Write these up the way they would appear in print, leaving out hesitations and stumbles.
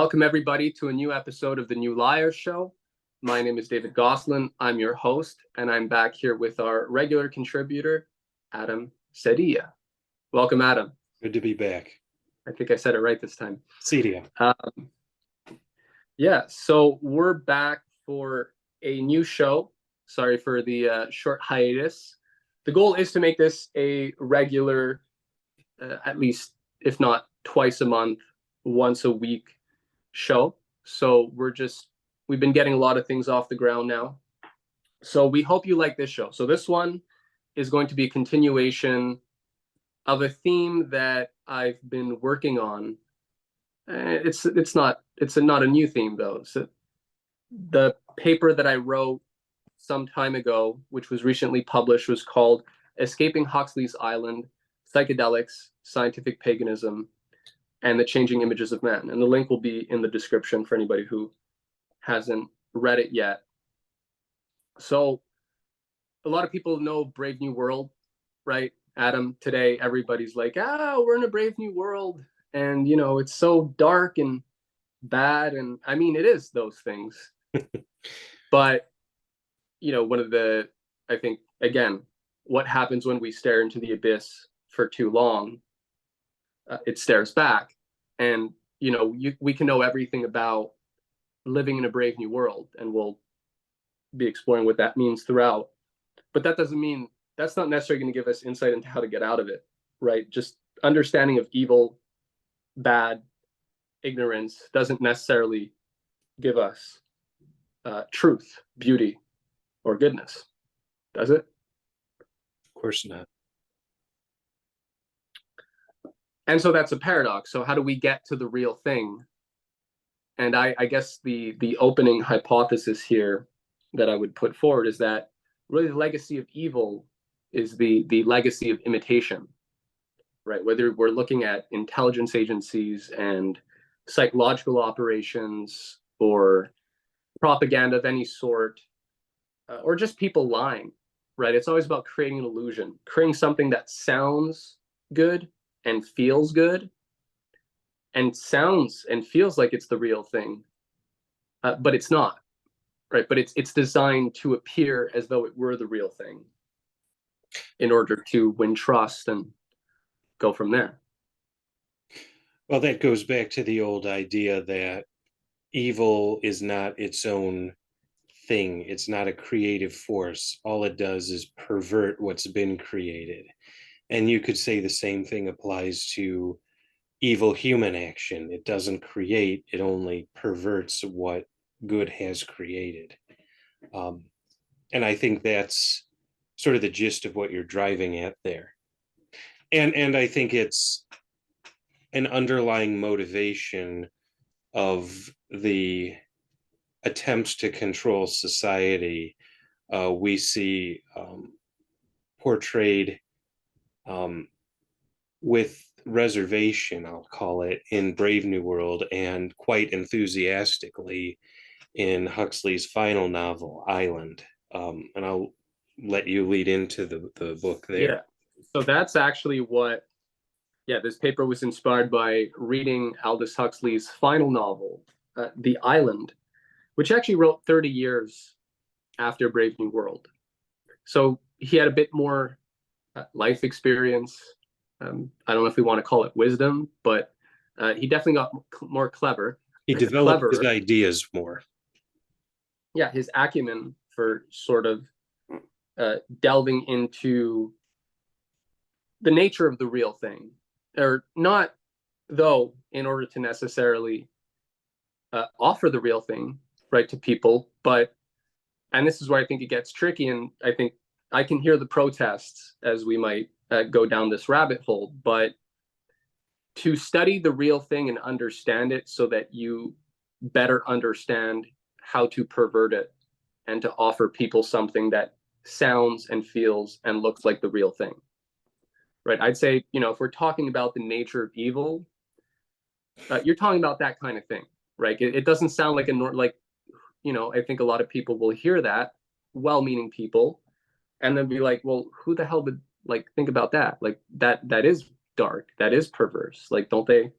Welcome, everybody, to a new episode of The New Liar Show. My name is David Goslin. I'm your host, and I'm back here with our regular contributor, Adam Sedia. Welcome, Adam. Good to be back. I think I said it right this time. Sedia. So we're back for a new show. Sorry for the short hiatus. The goal is to make this a regular, at least, if not twice a month, once a week show. So we've been getting a lot of things off the ground now. So we hope you like this show. So this one is going to be a continuation of a theme that I've been working on. It's not a new theme though. So the paper that I wrote some time ago, which was recently published, was called Escaping Huxley's Island, Psychedelics, Scientific Paganism, and the Changing Images of Man. And the link will be in the description for anybody who hasn't read it yet. So a lot of people know Brave New World, right? Adam, today everybody's like, we're in a brave new world. And, it's so dark and bad. And I mean, it is those things. But, I think, again, what happens when we stare into the abyss for too long, it stares back. And, we can know everything about living in a brave new world, and we'll be exploring what that means throughout. But that doesn't mean, that's not necessarily going to give us insight into how to get out of it, right? Just understanding of evil, bad, ignorance doesn't necessarily give us truth, beauty, or goodness, does it? Of course not. And so that's a paradox. So how do we get to the real thing? And I guess the opening hypothesis here that I would put forward is that really the legacy of evil is the legacy of imitation, right? Whether we're looking at intelligence agencies and psychological operations or propaganda of any sort, or just people lying, right? It's always about creating an illusion, creating something that sounds good and feels good and sounds and feels like it's the real thing, but it's not, right? But it's designed to appear as though it were the real thing in order to win trust and go from there. Well, that goes back to the old idea that evil is not its own thing. It's not a creative force. All it does is pervert what's been created. And you could say the same thing applies to evil human action. It doesn't create, it only perverts what good has created. And I think that's sort of the gist of what you're driving at there. And I think it's an underlying motivation of the attempts to control society. We see portrayed with reservation, I'll call it, in Brave New World, and quite enthusiastically in Huxley's final novel, Island. And I'll let you lead into the book there. Yeah, so that's actually this paper was inspired by reading Aldous Huxley's final novel, The Island, which actually wrote 30 years after Brave New World. So he had a bit more life experience. I don't know if we want to call it wisdom, but he definitely got more clever. He developed his ideas more. Yeah, his acumen for sort of delving into the nature of the real thing, or not, though, in order to necessarily offer the real thing, right, to people. But, and this is where I think it gets tricky, and I think I can hear the protests as we might go down this rabbit hole, but to study the real thing and understand it so that you better understand how to pervert it and to offer people something that sounds and feels and looks like the real thing, right? I'd say, if we're talking about the nature of evil, you're talking about that kind of thing, right? It doesn't sound like I think a lot of people will hear that, well-meaning people, and then be like, well, who the hell would think about that? Like that is dark, that is perverse. Like, don't they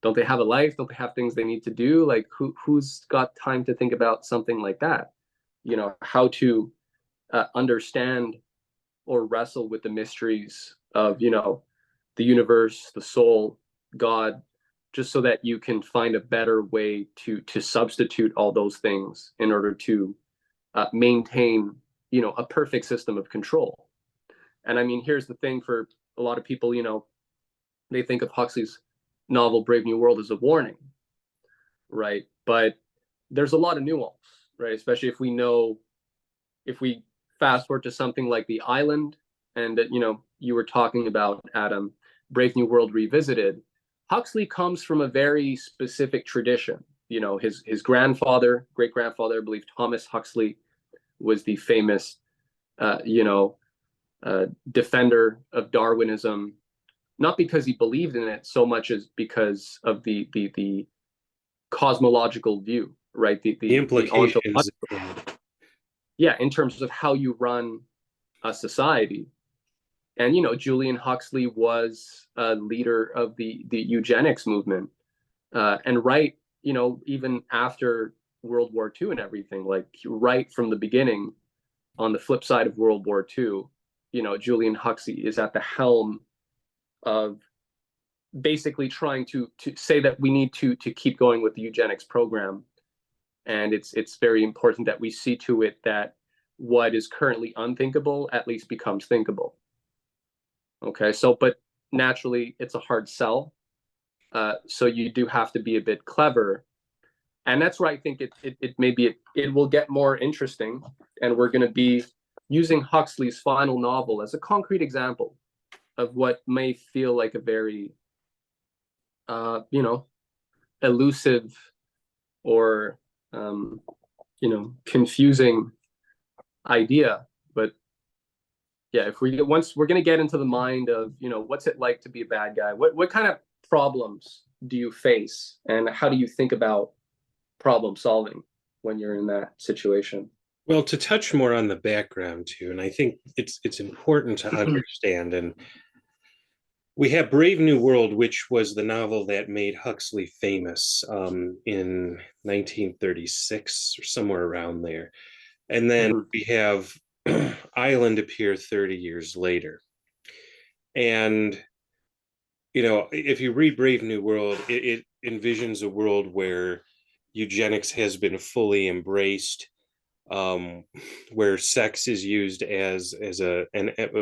Don't they have a life? Don't they have things they need to do? Like who's got time to think about something like that? You know, how to understand or wrestle with the mysteries of, you know, the universe, the soul, God, just so that you can find a better way to substitute all those things in order to maintain, you know, a perfect system of control. And I mean, here's the thing for a lot of people, you know, they think of Huxley's novel Brave New World as a warning, right? But there's a lot of nuance, right? Especially if we know, if we fast forward to something like The Island, and that, you know, you were talking about, Adam, Brave New World Revisited. Huxley comes from a very specific tradition. You know, his grandfather, great grandfather, I believe Thomas Huxley, was the famous, you know, defender of Darwinism, not because he believed in it so much as because of the cosmological view, right? The implications. Yeah, in terms of how you run a society. And, you know, Julian Huxley was a leader of the eugenics movement. And right, you know, even after World War II and everything, like right from the beginning, on the flip side of World War II, you know, Julian Huxley is at the helm of basically trying to say that we need to keep going with the eugenics program. And it's very important that we see to it that what is currently unthinkable at least becomes thinkable. Okay, so but naturally it's a hard sell. So you do have to be a bit clever. And that's where I think it will get more interesting. And we're going to be using Huxley's final novel as a concrete example of what may feel like a very, you know, elusive or, you know, confusing idea. But yeah, if we get, once we're going to get into the mind of, you know, what's it like to be a bad guy? What kind of problems do you face, and how do you think about problem solving when you're in that situation? Well, to touch more on the background too, and I think it's important to understand. And we have Brave New World, which was the novel that made Huxley famous in 1936 or somewhere around there. And then we have Island appear 30 years later. And, you know, if you read Brave New World, it envisions a world where eugenics has been fully embraced, where sex is used as a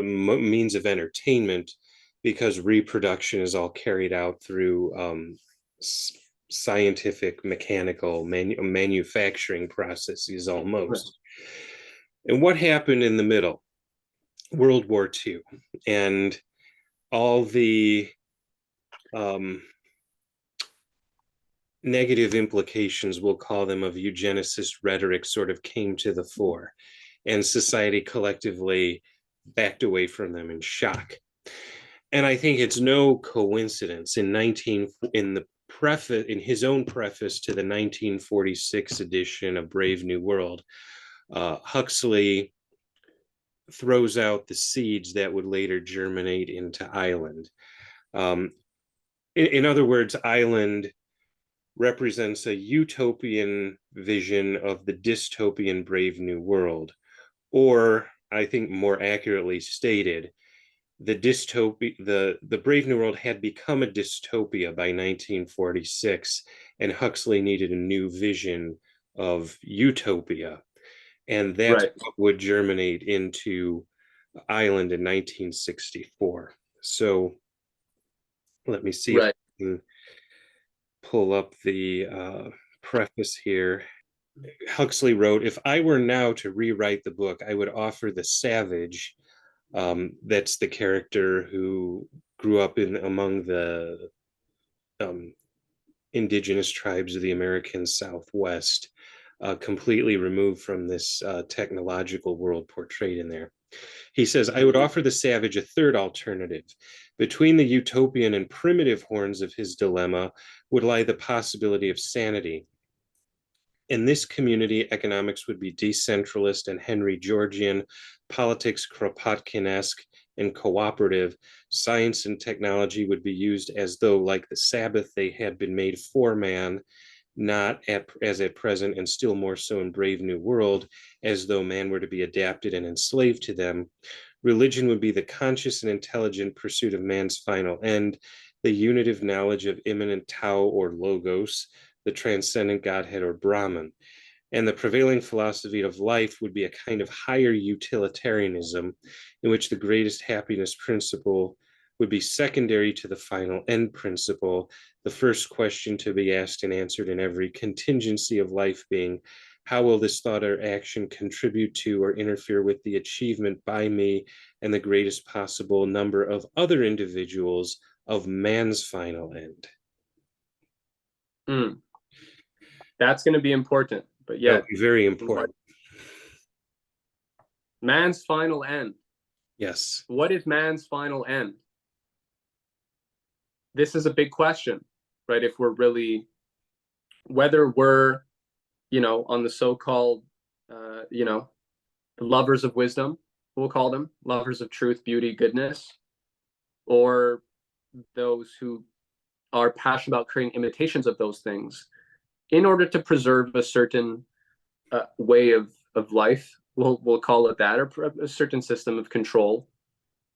means of entertainment, because reproduction is all carried out through scientific, mechanical manufacturing processes almost. And what happened in the middle? World War II, and all the negative implications, we'll call them, of eugenicist rhetoric sort of came to the fore, and society collectively backed away from them in shock. And I think it's no coincidence in his own preface to the 1946 edition of Brave New World, Huxley throws out the seeds that would later germinate into Island. In other words, Island represents a utopian vision of the dystopian Brave New World, or I think more accurately stated, the Brave New World had become a dystopia by 1946, and Huxley needed a new vision of utopia, and that's what would germinate into Island in 1964. So let me see if I can pull up the preface here. Huxley wrote, "If I were now to rewrite the book, I would offer the savage," that's the character who grew up among the indigenous tribes of the American Southwest, completely removed from this technological world portrayed in there. He says, "I would offer the savage a third alternative. Between the utopian and primitive horns of his dilemma would lie the possibility of sanity. In this community, economics would be decentralist and Henry Georgian, politics Kropotkin-esque, and cooperative. Science and technology would be used as though, like the Sabbath, they had been made for man, not as at present, and still more so in Brave New World, as though man were to be adapted and enslaved to them. Religion would be the conscious and intelligent pursuit of man's final end, the unitive knowledge of immanent Tao or Logos, the transcendent Godhead or Brahman. And the prevailing philosophy of life would be a kind of higher utilitarianism in which the greatest happiness principle would be secondary to the final end principle, the first question to be asked and answered in every contingency of life being, how will this thought or action contribute to or interfere with the achievement by me and the greatest possible number of other individuals of man's final end? That's going to be important, but yeah, very important. Man's final end. Yes. What is man's final end? This is a big question, right? If we're really, whether we're, on the so-called, lovers of wisdom, we'll call them lovers of truth, beauty, goodness, or those who are passionate about creating imitations of those things in order to preserve a certain way of life, we'll call it that, or a certain system of control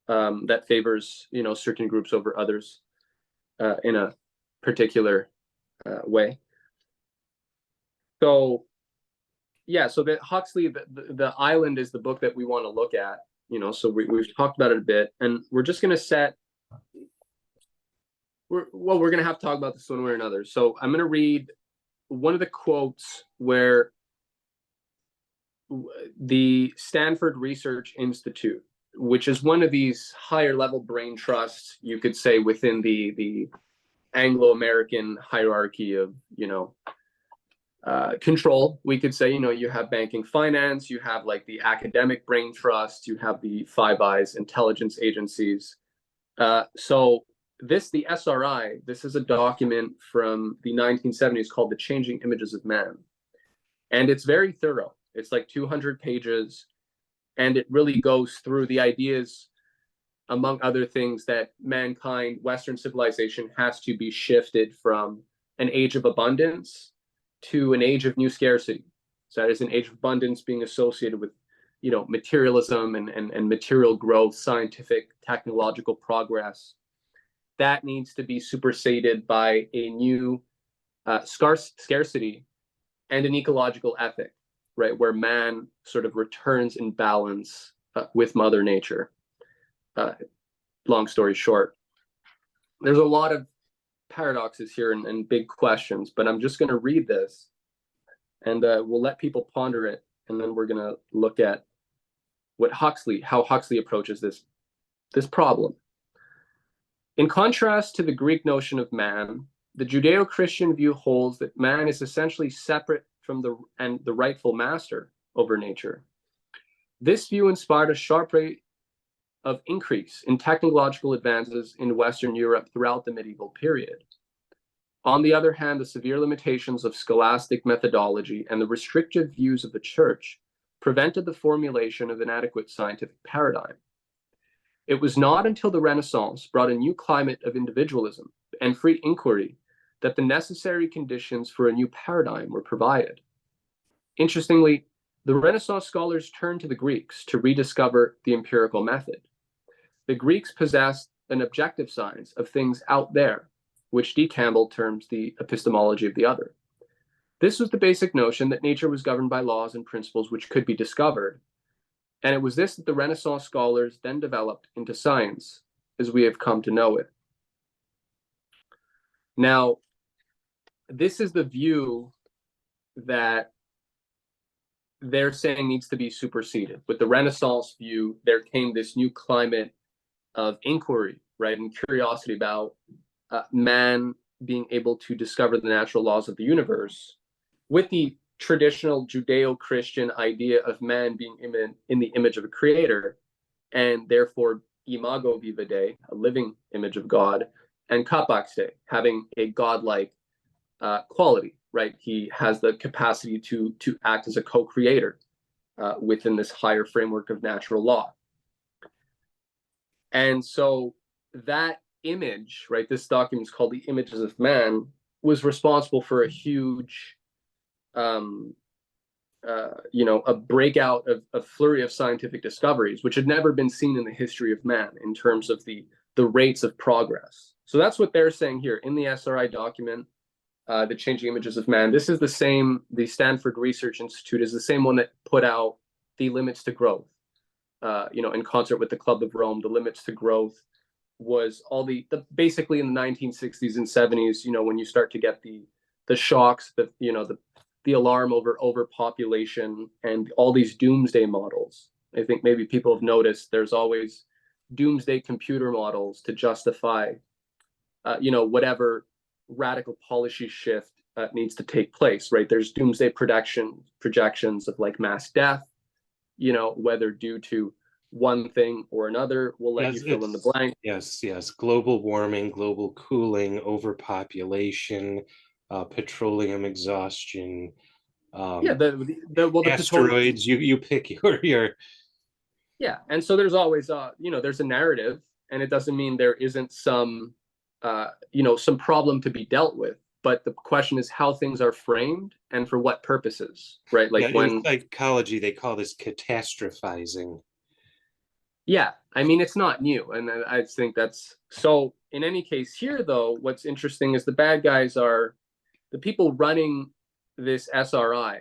that favors, certain groups over others in a particular way. So, so that Huxley, the Island is the book that we want to look at, so we've talked about it a bit, and we're just going to we're going to have to talk about this one way or another. So I'm going to read one of the quotes where the Stanford Research Institute, which is one of these higher level brain trusts, you could say, within the Anglo-American hierarchy of, control, we could say, you have banking finance, you have like the academic brain trust, you have the Five Eyes intelligence agencies. So the SRI, this is a document from the 1970s called The Changing Images of Man. And it's very thorough. It's like 200 pages. And it really goes through the ideas, among other things, that mankind, Western civilization, has to be shifted from an age of abundance to an age of new scarcity. So that is an age of abundance being associated with, materialism and material growth, scientific, technological progress. That needs to be superseded by a new scarcity and an ecological ethic, right, where man sort of returns in balance with Mother Nature. Long story short, there's a lot of paradoxes here and big questions, but I'm just going to read this, and we'll let people ponder it, and then we're going to look at how Huxley approaches this problem. In contrast to the Greek notion of man, the Judeo-Christian view holds that man is essentially separate from the rightful master over nature. This view inspired a sharp rate of increase in technological advances in Western Europe throughout the medieval period. On the other hand, the severe limitations of scholastic methodology and the restrictive views of the church prevented the formulation of an adequate scientific paradigm. It was not until the Renaissance brought a new climate of individualism and free inquiry that the necessary conditions for a new paradigm were provided. Interestingly, the Renaissance scholars turned to the Greeks to rediscover the empirical method. The Greeks possessed an objective science of things out there, which D. Campbell terms the epistemology of the other. This was the basic notion that nature was governed by laws and principles which could be discovered, and it was this that the Renaissance scholars then developed into science as we have come to know it. Now, this is the view that they're saying needs to be superseded. With the Renaissance view, there came this new climate of inquiry, right, and curiosity about man being able to discover the natural laws of the universe, with the traditional Judeo-Christian idea of man being in the image of a creator, and therefore imago viva Dei, a living image of God, and kapax Dei, having a godlike quality, right? He has the capacity to act as a co-creator within this higher framework of natural law. And so that image, right, this document is called The Images of Man, was responsible for a huge, a breakout of a flurry of scientific discoveries, which had never been seen in the history of man in terms of the rates of progress. So that's what they're saying here in the SRI document, The Changing Images of Man. This is the Stanford Research Institute is the same one that put out The Limits to Growth, in concert with the Club of Rome. The Limits to Growth was all the basically in the 1960s and 70s, when you start to get the shocks, the alarm over overpopulation and all these doomsday models. I think maybe people have noticed there's always doomsday computer models to justify, whatever radical policy shift needs to take place, right? There's doomsday projections of like mass death, whether due to one thing or another. We'll let you fill in the blank. Yes. Global warming, global cooling, overpopulation, petroleum exhaustion. The asteroids. You pick your. Yeah, and so there's always there's a narrative, and it doesn't mean there isn't some some problem to be dealt with. But the question is how things are framed and for what purposes, right? Like in psychology, they call this catastrophizing. Yeah, I mean, it's not new. And I think that's so. In any case, here, though, what's interesting is the bad guys are the people running this SRI,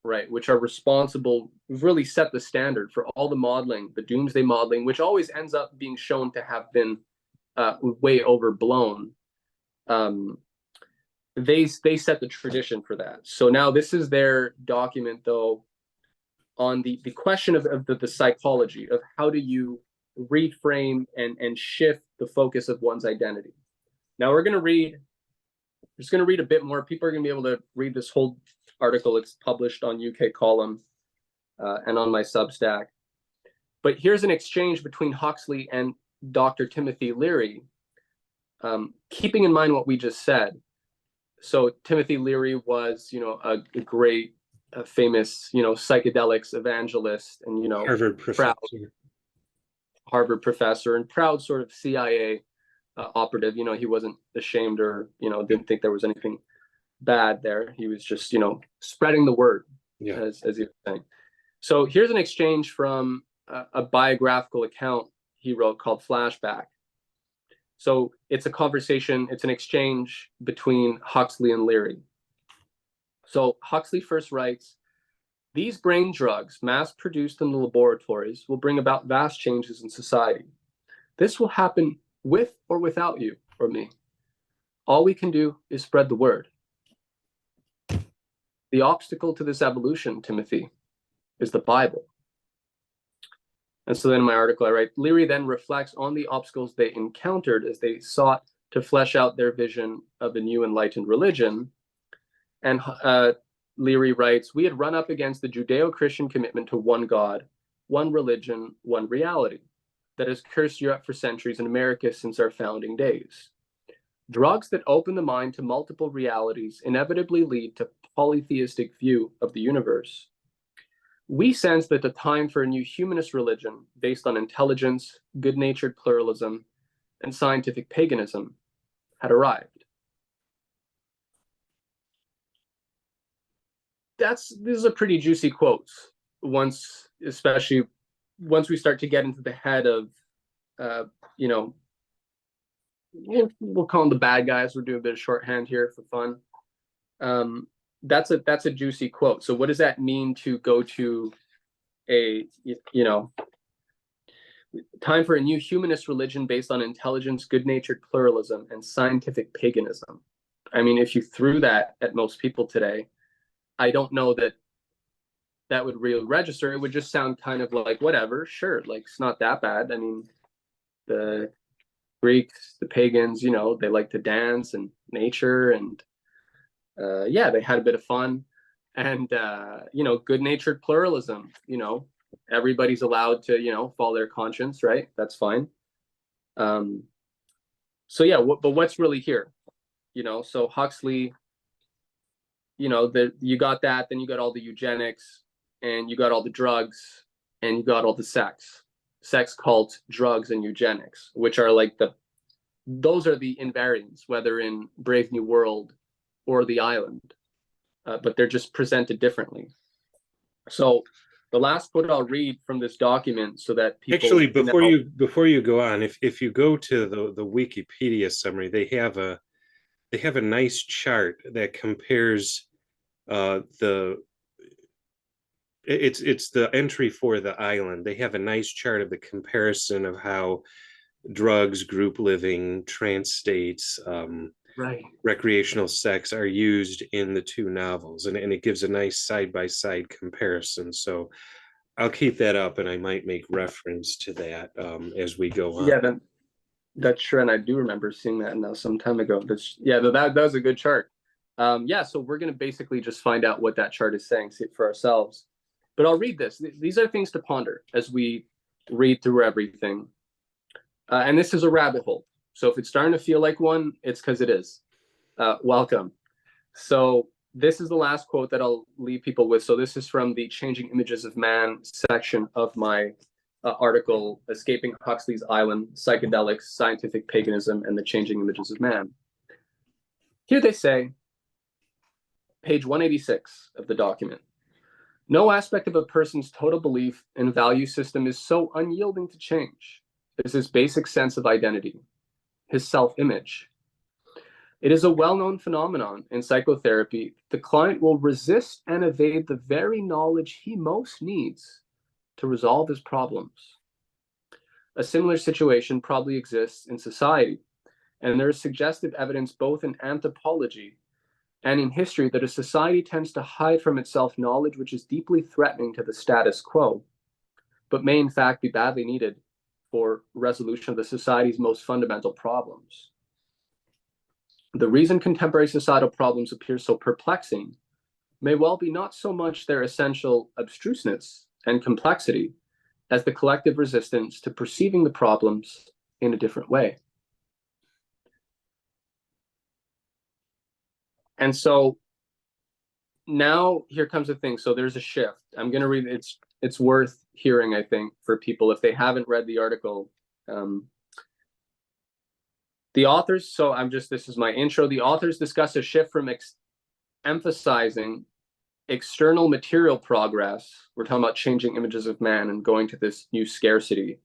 right, which are responsible, really set the standard for all the modeling, the doomsday modeling, which always ends up being shown to have been way overblown. They set the tradition for that. So now this is their document, though, on the question of the psychology of how do you reframe and shift the focus of one's identity. Now we're going to just going to read a bit more. People are going to be able to read this whole article. It's published on UK Column and on my Substack. But here's an exchange between Huxley and Dr. Timothy Leary, keeping in mind what we just said. So Timothy Leary was, a great, famous, psychedelics evangelist and, Harvard professor and proud sort of CIA operative. He wasn't ashamed or, didn't think there was anything bad there. He was just, spreading the word, as he was saying. So here's an exchange from a biographical account he wrote called Flashback. So it's a conversation, it's an exchange between Huxley and Leary. So Huxley first writes, "These brain drugs, mass-produced in the laboratories, will bring about vast changes in society. This will happen with or without you or me. All we can do is spread the word. The obstacle to this evolution, Timothy, is the Bible." And so then in my article, I write, Leary then reflects on the obstacles they encountered as they sought to flesh out their vision of a new enlightened religion. And Leary writes, "We had run up against the Judeo-Christian commitment to one God, one religion, one reality that has cursed Europe for centuries and America since our founding days. Drugs that open the mind to multiple realities inevitably lead to polytheistic view of the universe. We sense that the time for a new humanist religion based on intelligence, good-natured pluralism, and scientific paganism had arrived." These are pretty juicy quotes. Especially once we start to get into the head of, we'll call them the bad guys. We're doing a bit of shorthand here for fun. That's a juicy quote. So what does that mean to go to a, time for a new humanist religion based on intelligence, good-natured pluralism, and scientific paganism? I mean, if you threw that at most people today, I don't know that would really register. It would just sound kind of like, whatever, sure, like it's not that bad. I mean, the Greeks, the pagans, they like to dance and nature and they had a bit of fun and good-natured pluralism, everybody's allowed to follow their conscience, right? That's fine. But what's really here? So Huxley, you got that, then you got all the eugenics and you got all the drugs and you got all the sex. sex cults, drugs, and eugenics, which are like those are the invariants, whether in Brave New World or The Island, but they're just presented differently. So the last quote I'll read from this document, so that people actually, before you go on, if you go to the Wikipedia summary, they have a nice chart that compares it's the entry for The Island. They have a nice chart of the comparison of how drugs, group living, trance states, right. recreational sex are used in the two novels, and it gives a nice side-by-side comparison. So I'll keep that up, and I might make reference to that as we go on. Yeah, that's true, and I do remember seeing that now some time ago. That was a good chart. Yeah, so we're going to basically just find out what that chart is saying, see it for ourselves. But I'll read this. These are things to ponder as we read through everything. And this is a rabbit hole. So if it's starting to feel like one, it's because it is. Welcome. So this is the last quote that I'll leave people with. So this is from the Changing Images of Man section of my article, Escaping Huxley's Island, Psychedelics, Scientific Paganism, and the Changing Images of Man. Here they say, page 186 of the document, no aspect of a person's total belief and value system is so unyielding to change as his basic sense of identity, his self-image. It is a well-known phenomenon in psychotherapy. The client will resist and evade the very knowledge he most needs to resolve his problems. A similar situation probably exists in society, and there is suggestive evidence both in anthropology and in history that a society tends to hide from itself knowledge which is deeply threatening to the status quo, but may in fact be badly needed for resolution of the society's most fundamental problems. The reason contemporary societal problems appear so perplexing may well be not so much their essential abstruseness and complexity as the collective resistance to perceiving the problems in a different way. And so now here comes the thing. So there's a shift. I'm going to read it. It's worth hearing, I think, for people if they haven't read the article. The authors, so this is my intro. The authors discuss a shift from emphasizing external material progress. We're talking about changing images of man and going to this new scarcity,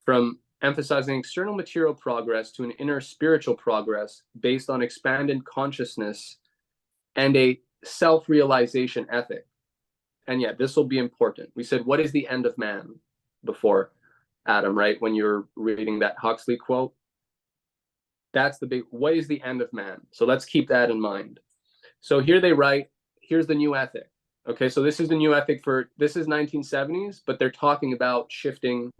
from emphasizing external material progress to an inner spiritual progress based on expanded consciousness and a self-realization ethic. And yeah, this will be important. We said, what is the end of man before, Adam, right? When you're reading that Huxley quote, that's the big, what is the end of man? So let's keep that in mind. So here they write, here's the new ethic. Okay, so this is the new ethic this is 1970s, but they're talking about shifting,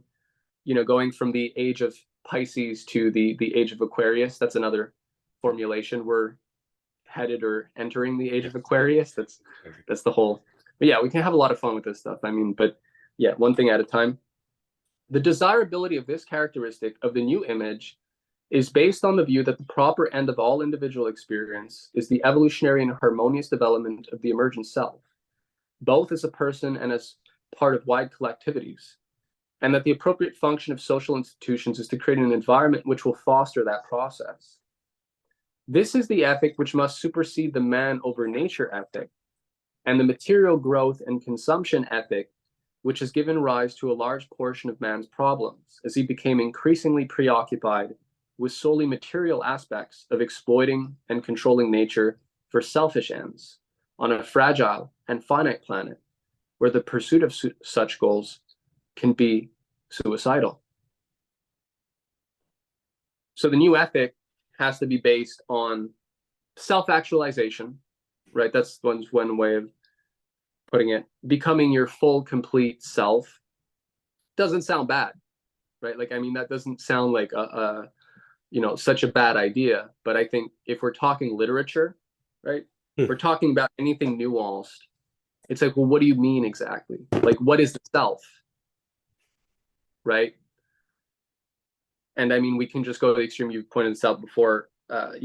going from the age of Pisces to the age of Aquarius. That's another formulation. We're headed or entering the age of Aquarius. That's the whole, but yeah, we can have a lot of fun with this stuff. But yeah, one thing at a time. The desirability of this characteristic of the new image is based on the view that the proper end of all individual experience is the evolutionary and harmonious development of the emergent self, both as a person and as part of wide collectivities, and that the appropriate function of social institutions is to create an environment which will foster that process. This is the ethic which must supersede the man over nature ethic and the material growth and consumption ethic, which has given rise to a large portion of man's problems as he became increasingly preoccupied with solely material aspects of exploiting and controlling nature for selfish ends on a fragile and finite planet where the pursuit of such goals can be suicidal. So the new ethic has to be based on self-actualization, right? That's one way of putting it. Becoming your full, complete self doesn't sound bad, right? That doesn't sound like such a bad idea. But I think if we're talking literature, right, we're talking about anything nuanced. It's like, well, what do you mean exactly? Like, what is the self, right? And we can just go to the extreme. You've pointed this out before. I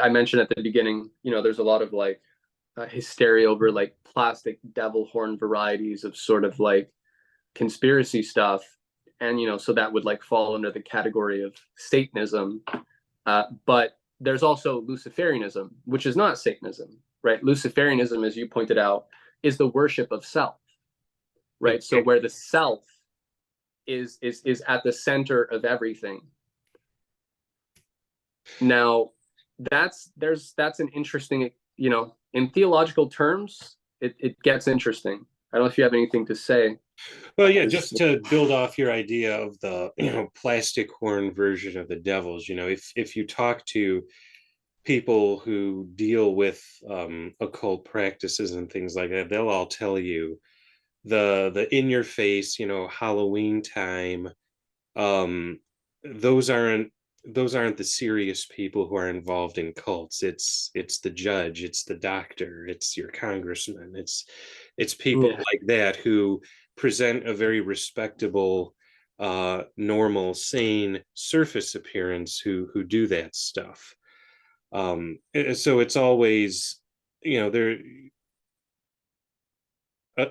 mentioned at the beginning, there's a lot of hysteria over plastic devil horn varieties of sort of conspiracy stuff, and so that would like fall under the category of Satanism. But there's also Luciferianism, which is not Satanism, right? Luciferianism, as you pointed out, is the worship of self, right? So where the self is at the center of everything. Now, that's an interesting, in theological terms, it gets interesting. I don't know if you have anything to say. Well, yeah, just to build off your idea of the plastic horn version of the devils, if you talk to people who deal with occult practices and things like that, they'll all tell you the in your face, Halloween time, those aren't the serious people who are involved in cults. It's the judge, it's the doctor, it's your congressman, it's people like that who present a very respectable, normal, sane surface appearance who do that stuff. So it's always, there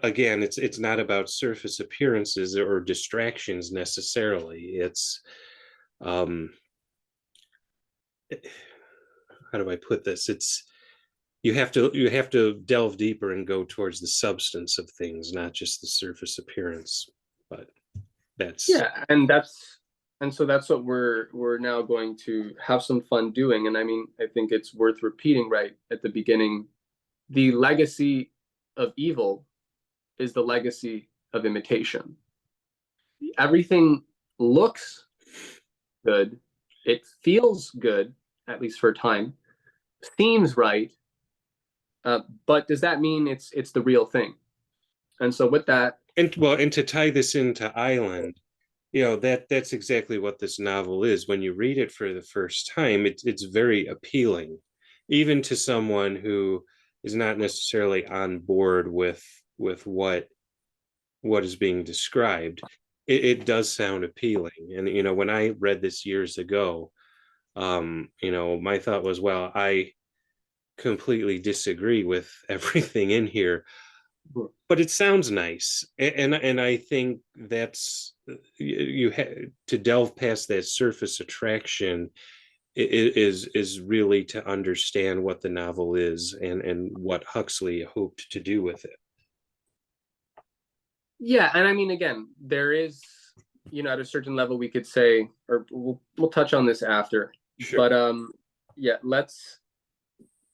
again, it's not about surface appearances or distractions necessarily. It's how do I put this? It's you have to delve deeper and go towards the substance of things, not just the surface appearance. But that's so that's what we're now going to have some fun doing. And I mean, I think it's worth repeating right at the beginning. The legacy of evil is the legacy of imitation. Everything looks good. It feels good, at least for a time. Seems right. But does that mean it's the real thing? And so with that, and to tie this into Island, that's exactly what this novel is. When you read it for the first time, it's very appealing, even to someone who is not necessarily on board with what is being described. It does sound appealing. And when I read this years ago, my thought was, well, I completely disagree with everything in here, but it sounds nice. And I think that's you to delve past that surface attraction is really to understand what the novel is and what Huxley hoped to do with it. Yeah, and I mean, again, there is, at a certain level, we could say, or we'll touch on this after. Sure. But yeah,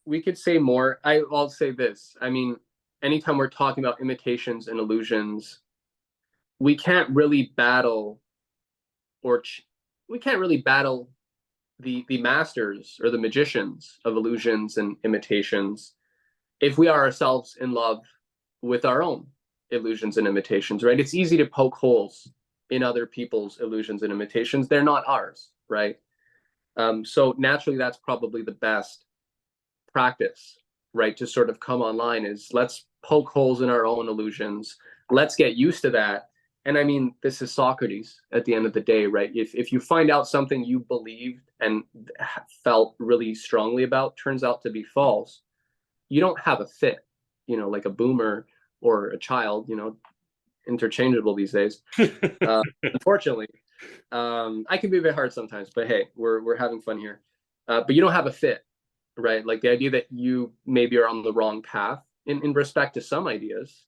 we could say more. I'll say this. I mean, anytime we're talking about imitations and illusions, we can't really battle, the masters or the magicians of illusions and imitations if we are ourselves in love with our own illusions and imitations, right? It's easy to poke holes in other people's illusions and imitations. They're not ours, right? So naturally, that's probably the best practice, right? To sort of come online is let's poke holes in our own illusions. Let's get used to that. And I mean, this is Socrates at the end of the day, right? If you find out something you believed and felt really strongly about turns out to be false, you don't have a fit, like a boomer or a child, interchangeable these days. Unfortunately, I can be a bit hard sometimes, but hey, we're having fun here. But you don't have a fit, right? Like the idea that you maybe are on the wrong path in respect to some ideas,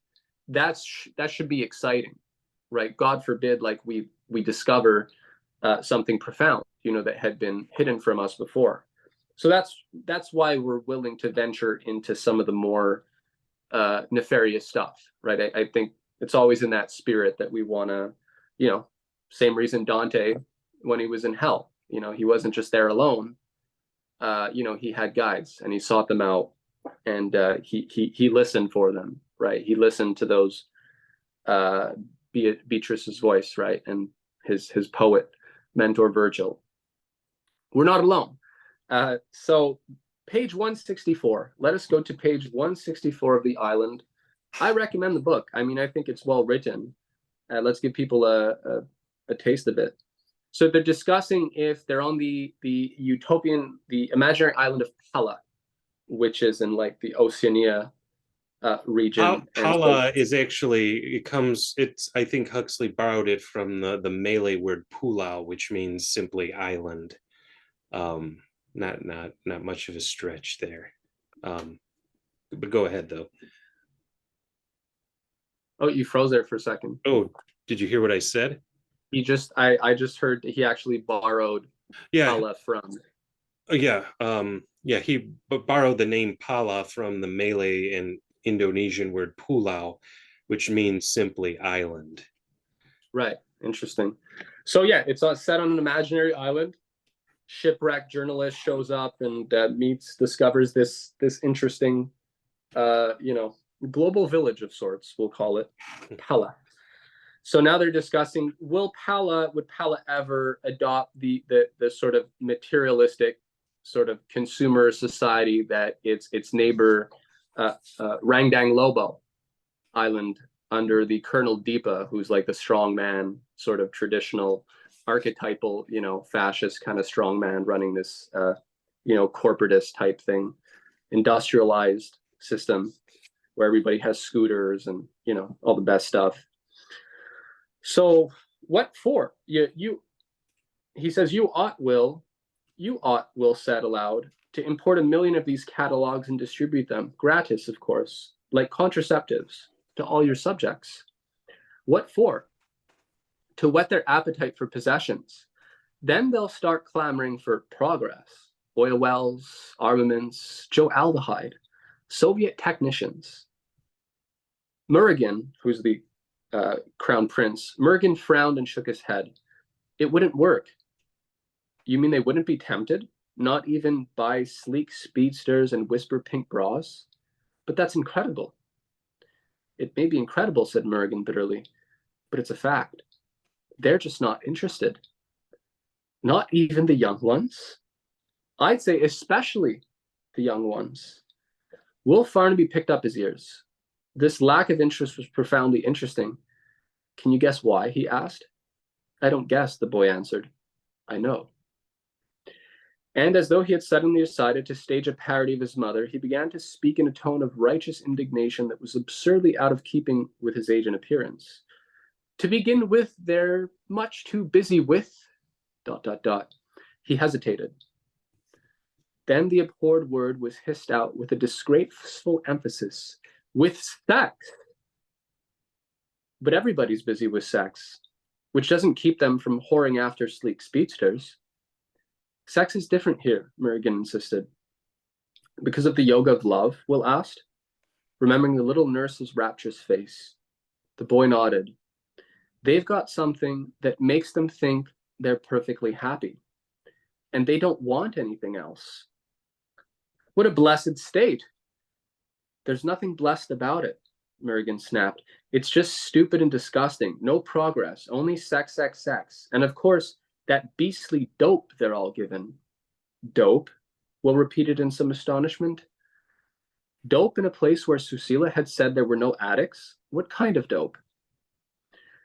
that should be exciting, right? God forbid, like we discover something profound, that had been hidden from us before. So that's why we're willing to venture into some of the more nefarious stuff, right? I think it's always in that spirit that we want to, same reason Dante, when he was in hell, he wasn't just there alone. He had guides and he sought them out, and he listened for them, right? He listened to those Beatrice's voice, right? And his poet mentor Virgil. We're not alone. So page 164. Let us go to page 164 of The Island. I recommend the book. I mean, I think it's well written. Let's give people a taste of it. So they're discussing if they're on the imaginary island of Pella, which is in like the Oceania region. And so, Pala is actually, I think Huxley borrowed it from the Malay word pulau, which means simply island. Not much of a stretch there. But go ahead though. oh, you froze there for a second. Oh, did you hear what I said? I just heard he actually borrowed Yeah. Pala from. Yeah. Yeah, he borrowed the name Pala from the Malay and Indonesian word pulau, which means simply island. Right. Interesting. So yeah, it's set on an imaginary island. Shipwrecked journalist shows up and discovers this interesting, global village of sorts. We'll call it Pala. So now they're discussing: would Pala ever adopt the sort of materialistic, sort of consumer society that its neighbor, Rangdang Lobo Island, under the Colonel Deepa, who's like the strong man, sort of traditional, archetypal, fascist kind of strong man running this, corporatist type thing, industrialized system where everybody has scooters and all the best stuff. So what for? He says, you ought, Will said aloud, to import 1 million of these catalogs and distribute them, gratis, of course, like contraceptives, to all your subjects. What for? To whet their appetite for possessions. Then they'll start clamoring for progress. Oil wells, armaments, Joe Aldehyde, Soviet technicians. Murugan, who's the crown prince, Murugan frowned and shook his head. It wouldn't work. You mean they wouldn't be tempted? Not even by sleek speedsters and whisper pink bras? But that's incredible. It may be incredible, said Murugan bitterly, but it's a fact. They're just not interested. Not even the young ones. I'd say especially the young ones. Will Farnaby picked up his ears. This lack of interest was profoundly interesting. Can you guess why? He asked. I don't guess, the boy answered. I know. And as though he had suddenly decided to stage a parody of his mother, he began to speak in a tone of righteous indignation that was absurdly out of keeping with his age and appearance. To begin with, they're much too busy with... ... He hesitated. Then the abhorred word was hissed out with a disgraceful emphasis. With sex! But everybody's busy with sex, which doesn't keep them from whoring after sleek speedsters. Sex is different here, Murugan insisted. Because of the yoga of love? Will asked, remembering the little nurse's rapturous face. The boy nodded. They've got something that makes them think they're perfectly happy, and they don't want anything else. What a blessed state! There's nothing blessed about it, Murugan snapped. It's just stupid and disgusting. No progress, only sex, sex, sex. And of course, that beastly dope they're all given. Dope? Will repeated in some astonishment. Dope in a place where Susila had said there were no addicts? What kind of dope?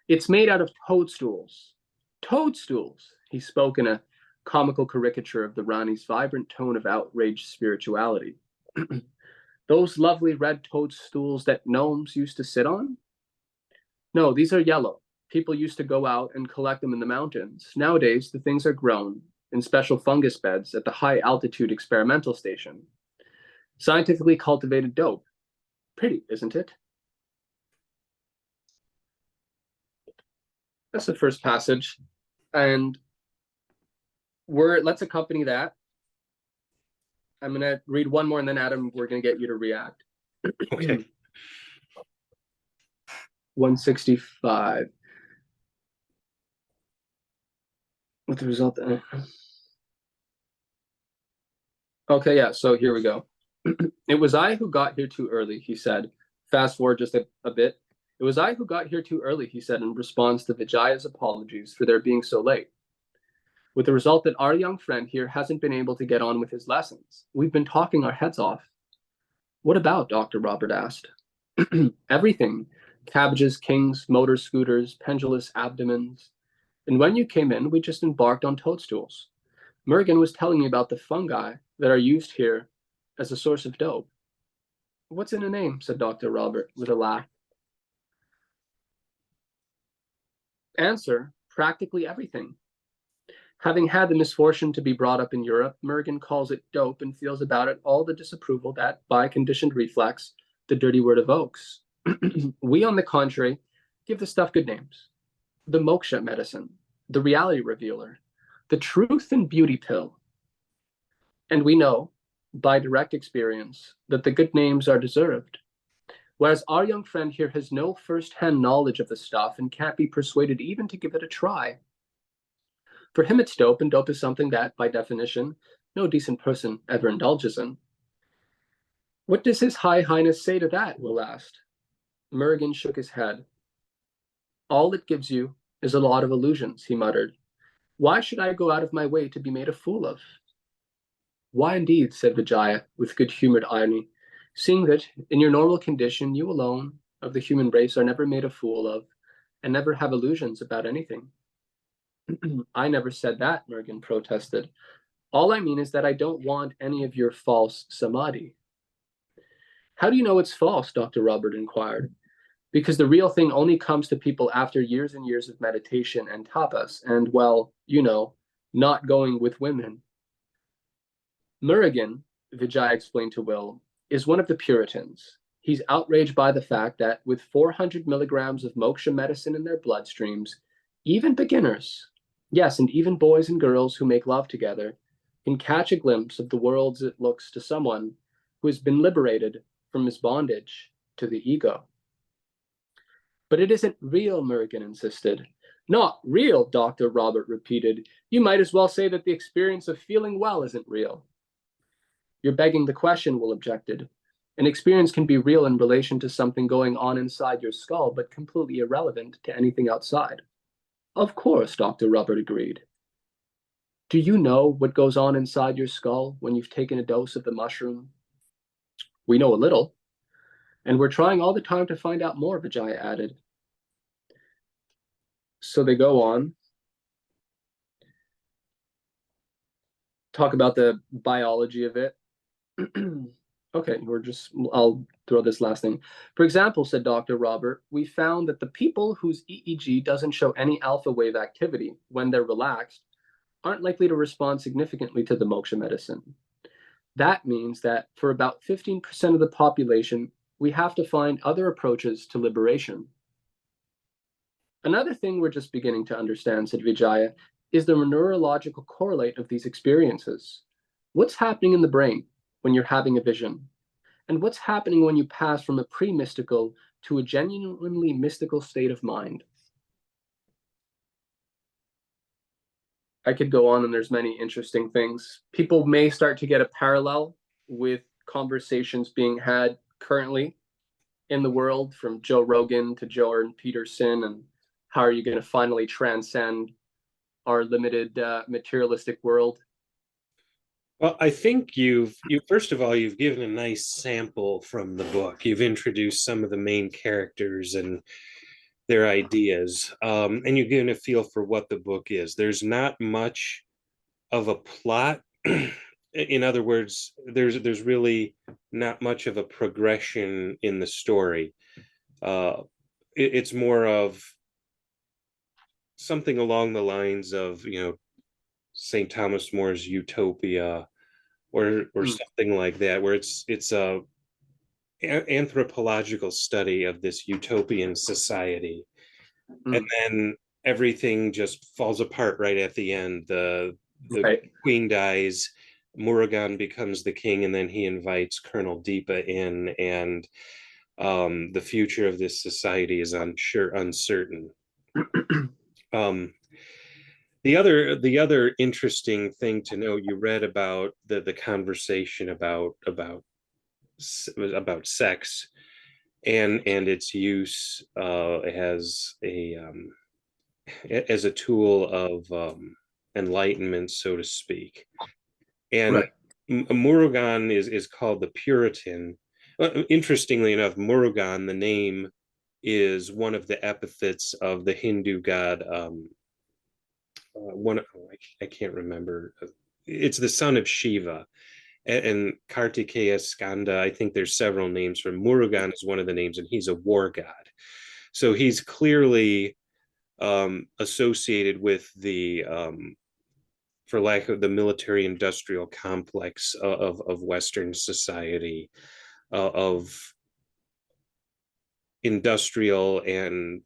It's made out of toadstools. Toadstools! He spoke in a comical caricature of the Rani's vibrant tone of outraged spirituality. Those lovely red toadstools that gnomes used to sit on? No, these are yellow. People used to go out and collect them in the mountains. Nowadays, the things are grown in special fungus beds at the high altitude experimental station. Scientifically cultivated dope. Pretty, isn't it? That's the first passage. And let's accompany that. I'm going to read one more, and then Adam, we're going to get you to react. Okay. 165. What the result? Okay, yeah, so here we go. It was I who got here too early, he said. Fast forward just a bit. It was I who got here too early, he said, in response to Vijaya's apologies for their being so late. With the result that our young friend here hasn't been able to get on with his lessons. We've been talking our heads off. What about? Dr. Robert asked. Everything. Cabbages, kings, motor scooters, pendulous abdomens. And when you came in, we just embarked on toadstools. Murugan was telling me about the fungi that are used here as a source of dope. What's in a name? Said Dr. Robert with a laugh. Answer, practically everything. Having had the misfortune to be brought up in Europe, Mergen calls it dope and feels about it all the disapproval that, by conditioned reflex, the dirty word evokes. We, on the contrary, give the stuff good names. The moksha medicine, the reality revealer, the truth and beauty pill. And we know, by direct experience, that the good names are deserved. Whereas our young friend here has no first-hand knowledge of the stuff and can't be persuaded even to give it a try. For him, it's dope, and dope is something that, by definition, no decent person ever indulges in. What does His High Highness say to that? Will asked. Mergen shook his head. All it gives you is a lot of illusions, he muttered. Why should I go out of my way to be made a fool of? Why indeed, said Vijaya, with good-humored irony, seeing that, in your normal condition, you alone, of the human race, are never made a fool of, and never have illusions about anything. I never said that, Mergen protested. All I mean is that I don't want any of your false samadhi. How do you know it's false? Dr. Robert inquired. Because the real thing only comes to people after years and years of meditation and tapas, and, well, you know, not going with women. Murugan, Vijay explained to Will, is one of the Puritans. He's outraged by the fact that with 400 milligrams of moksha medicine in their bloodstreams, even beginners, yes, and even boys and girls who make love together, can catch a glimpse of the world as it looks to someone who has been liberated from his bondage to the ego. But it isn't real, Murugan insisted. Not real, Dr. Robert repeated. You might as well say that the experience of feeling well isn't real. You're begging the question, Will objected. An experience can be real in relation to something going on inside your skull, but completely irrelevant to anything outside. Of course, Dr. Robert agreed. Do you know what goes on inside your skull when you've taken a dose of the mushroom? We know a little, and we're trying all the time to find out more, Vijaya added. So they go on, talk about the biology of it. Okay, I'll throw this last thing. For example, said Dr. Robert, we found that the people whose EEG doesn't show any alpha wave activity when they're relaxed aren't likely to respond significantly to the moksha medicine. That means that for about 15% of the population, we have to find other approaches to liberation. Another thing we're just beginning to understand, said Vijaya, is the neurological correlate of these experiences. What's happening in the brain when you're having a vision? And what's happening when you pass from a pre-mystical to a genuinely mystical state of mind? I could go on, and there's many interesting things. People may start to get a parallel with conversations being had currently in the world, from Joe Rogan to Jordan Peterson, and how are you going to finally transcend our limited materialistic world? Well, I think you first of all, you've given a nice sample from the book. You've introduced some of the main characters and their ideas, and you're given a feel for what the book is. There's not much of a plot. In other words, there's really not much of a progression in the story. It's more of something along the lines of, St. Thomas More's Utopia, or something like that, where it's a anthropological study of this utopian society, and then everything just falls apart right at the end. The Right. queen dies, Murugan becomes the king, and then he invites Colonel Deepa in, and the future of this society is uncertain. The other interesting thing to note, you read about the conversation about sex and its use as a tool of enlightenment, so to speak. And Right. Murugan is called the Puritan. Interestingly enough, Murugan, the name, is one of the epithets of the Hindu god. I can't remember. It's the son of Shiva, and Kartikeya Skanda. I think there's several names for him. Murugan is one of the names, and he's a war god. So he's clearly associated with the, for lack of the military industrial complex of Western society, of industrial and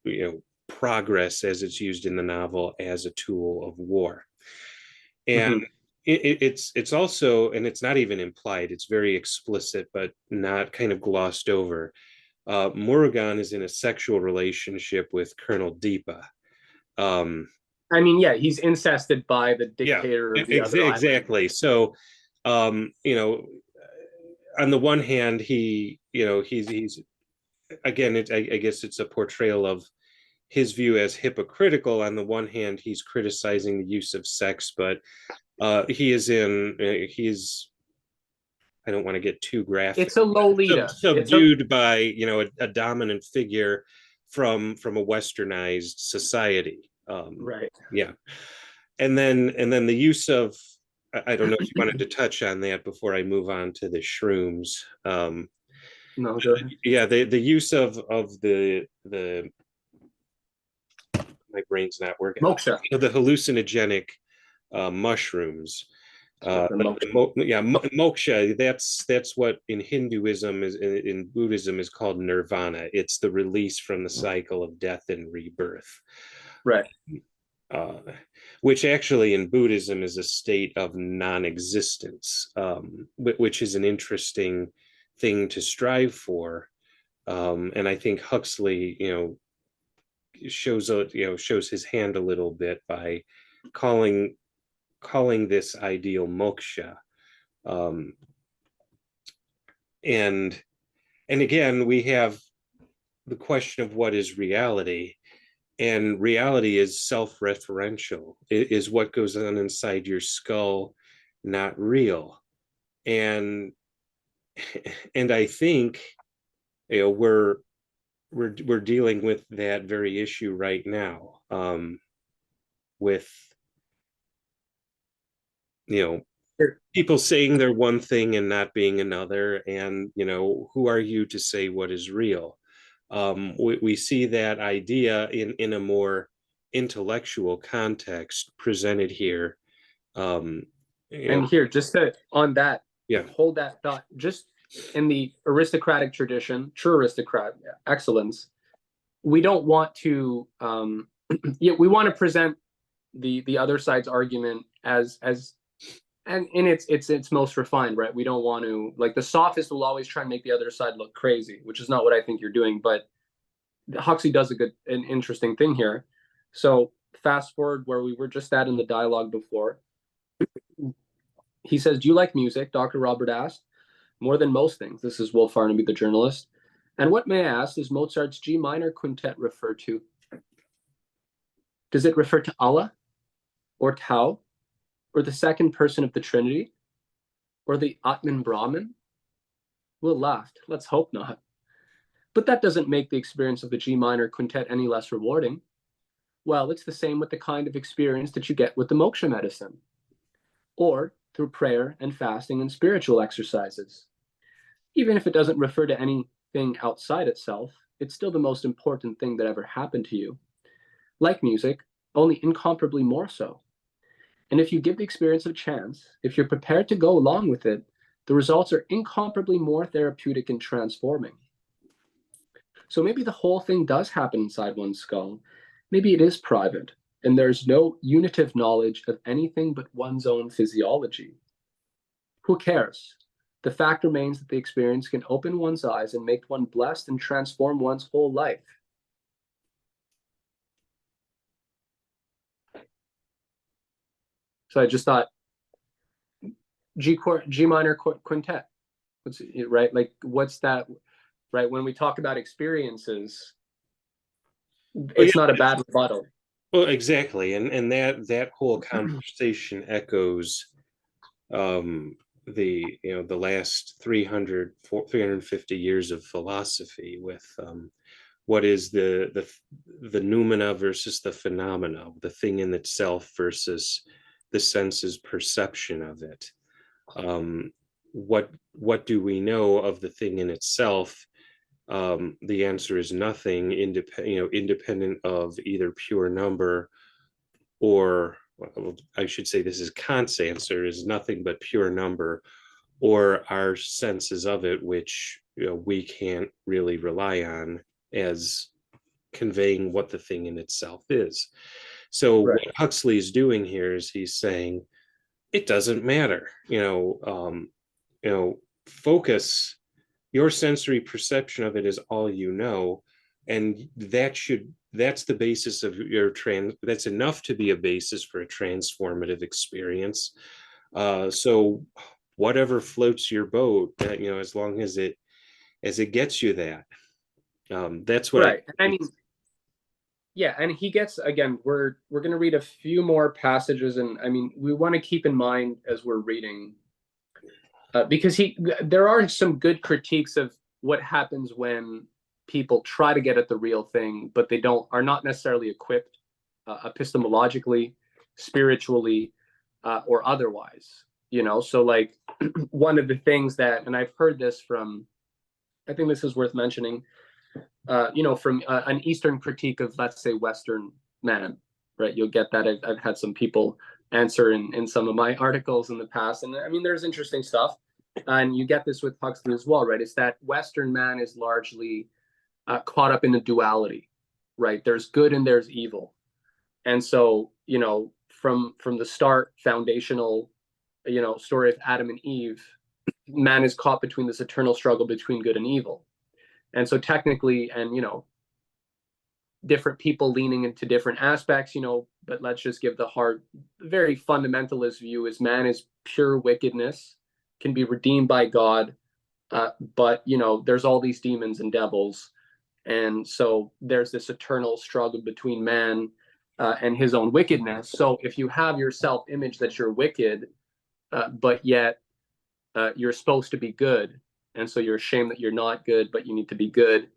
progress as it's used in the novel as a tool of war. And it's also, and it's not even implied, it's very explicit, but not kind of glossed over. Murugan is in a sexual relationship with Colonel Deepa. I mean, yeah, he's incested by the dictator of the other exactly. island. So, on the one hand, he's again, I guess it's a portrayal of his view as hypocritical. On the one hand, he's criticizing the use of sex, but he's I don't want to get too graphic. It's a Lolita. Subdued by a dominant figure from a westernized society. Right. Yeah. And then the use of, I don't know if you wanted to touch on that before I move on to the shrooms. No, go ahead. Yeah, the use of the my brain's not working. Moksha. The hallucinogenic mushrooms. Moksha. That's what in Hinduism is, in Buddhism is called nirvana. It's the release from the cycle of death and rebirth. Right. Which actually in Buddhism is a state of non-existence, which is an interesting thing to strive for. And I think Huxley, shows his hand a little bit by calling this ideal moksha. And again, we have the question of what is reality. And reality is self-referential. It is what goes on inside your skull, not real. And I think we're dealing with that very issue right now, with people saying they're one thing and not being another, and who are you to say what is real? We see that idea in a more intellectual context presented here. And here, just on that, hold that thought. Just in the aristocratic tradition, true aristocrat excellence, we don't want to. We want to present the other side's argument as and in its most refined, right? We don't want to, like, the sophist will always try and make the other side look crazy, which is not what I think you're doing. But Huxley does an interesting thing here. So fast forward where we were just at in the dialogue before. He says, "Do you like music?" Dr. Robert asked. "More than most things." This is Wolf Farnaby, the journalist. "And what, may I ask, does Mozart's G minor quintet refer to? Does it refer to Allah, or Tao, or the second person of the Trinity, or the Atman Brahman?" Will laughed. "Let's hope not. But that doesn't make the experience of the G minor quintet any less rewarding." "Well, it's the same with the kind of experience that you get with the moksha medicine, or through prayer and fasting and spiritual exercises. Even if it doesn't refer to anything outside itself, it's still the most important thing that ever happened to you. Like music, only incomparably more so. And if you give the experience a chance, if you're prepared to go along with it, the results are incomparably more therapeutic and transforming. So maybe the whole thing does happen inside one's skull. Maybe it is private, and there's no unitive knowledge of anything but one's own physiology. Who cares? The fact remains that the experience can open one's eyes and make one blessed and transform one's whole life." So I just thought, G minor quintet, right? Like, what's that, right? When we talk about experiences, it's not a bad rebuttal. Well, exactly, and that whole conversation echoes the last 350 years of philosophy, with what is the noumena versus the phenomena, the thing in itself versus the sense's perception of it. what do we know of the thing in itself? The answer is nothing, independent of either pure number or, well, I should say this is Kant's answer, is nothing but pure number, or our senses of it, which we can't really rely on as conveying what the thing in itself is. So Right. what Huxley is doing here is he's saying it doesn't matter, focus, your sensory perception of it is all you know, and that's the basis of that's enough to be a basis for a transformative experience. So whatever floats your boat, as long as it gets you that, that's what Right. I mean, yeah, and he gets, again, we're going to read a few more passages, and I mean, we want to keep in mind as we're reading, because there are some good critiques of what happens when people try to get at the real thing, but they are not necessarily equipped epistemologically, spiritually, or otherwise. So like one of the things that, and I've heard this from, I think this is worth mentioning, from an Eastern critique of, let's say, Western man, right? You'll get that. I've had some people answer in some of my articles in the past. And I mean, there's interesting stuff. And you get this with Huxley as well, right? It's that Western man is largely caught up in the duality, right? There's good and there's evil. And so, from the start, foundational, story of Adam and Eve, man is caught between this eternal struggle between good and evil. And so technically, and different people leaning into different aspects, but let's just give the very fundamentalist view is man is pure wickedness, can be redeemed by God, but there's all these demons and devils, and so there's this eternal struggle between man and his own wickedness. So if you have your self-image that you're wicked, but yet you're supposed to be good, and so you're ashamed that you're not good, but you need to be good.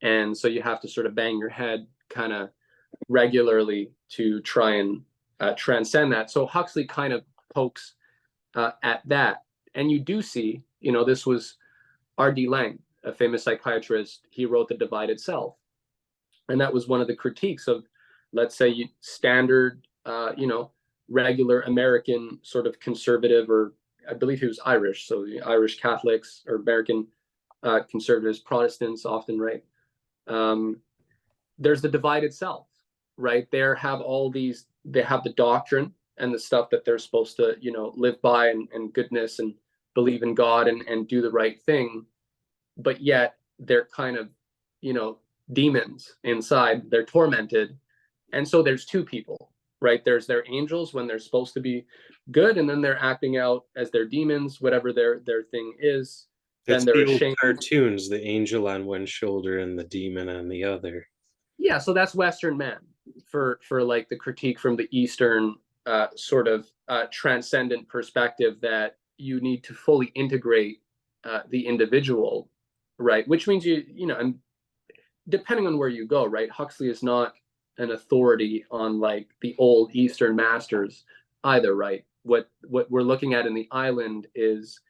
And so you have to sort of bang your head kind of regularly to try and transcend that. So Huxley kind of pokes at that. And you do see, this was R.D. Laing, a famous psychiatrist. He wrote The Divided Self. And that was one of the critiques of, let's say, standard, regular American sort of conservative, or I believe he was Irish, so the Irish Catholics or American conservatives, Protestants often, right? There's the divided self, right? They have the doctrine and the stuff that they're supposed to, live by, and goodness, and believe in God, and do the right thing. But yet they're kind of, demons inside, they're tormented. And so there's two people, right? There's their angels when they're supposed to be good, and then they're acting out as their demons, whatever their thing is. That's Then they're the old ashamed. cartoons, the angel on one shoulder and the demon on the other. Yeah, so that's Western man for like the critique from the Eastern sort of transcendent perspective, that you need to fully integrate the individual, right? Which means and depending on where you go, right? Huxley is not an authority on like the old Eastern masters either, right? What we're looking at in the island is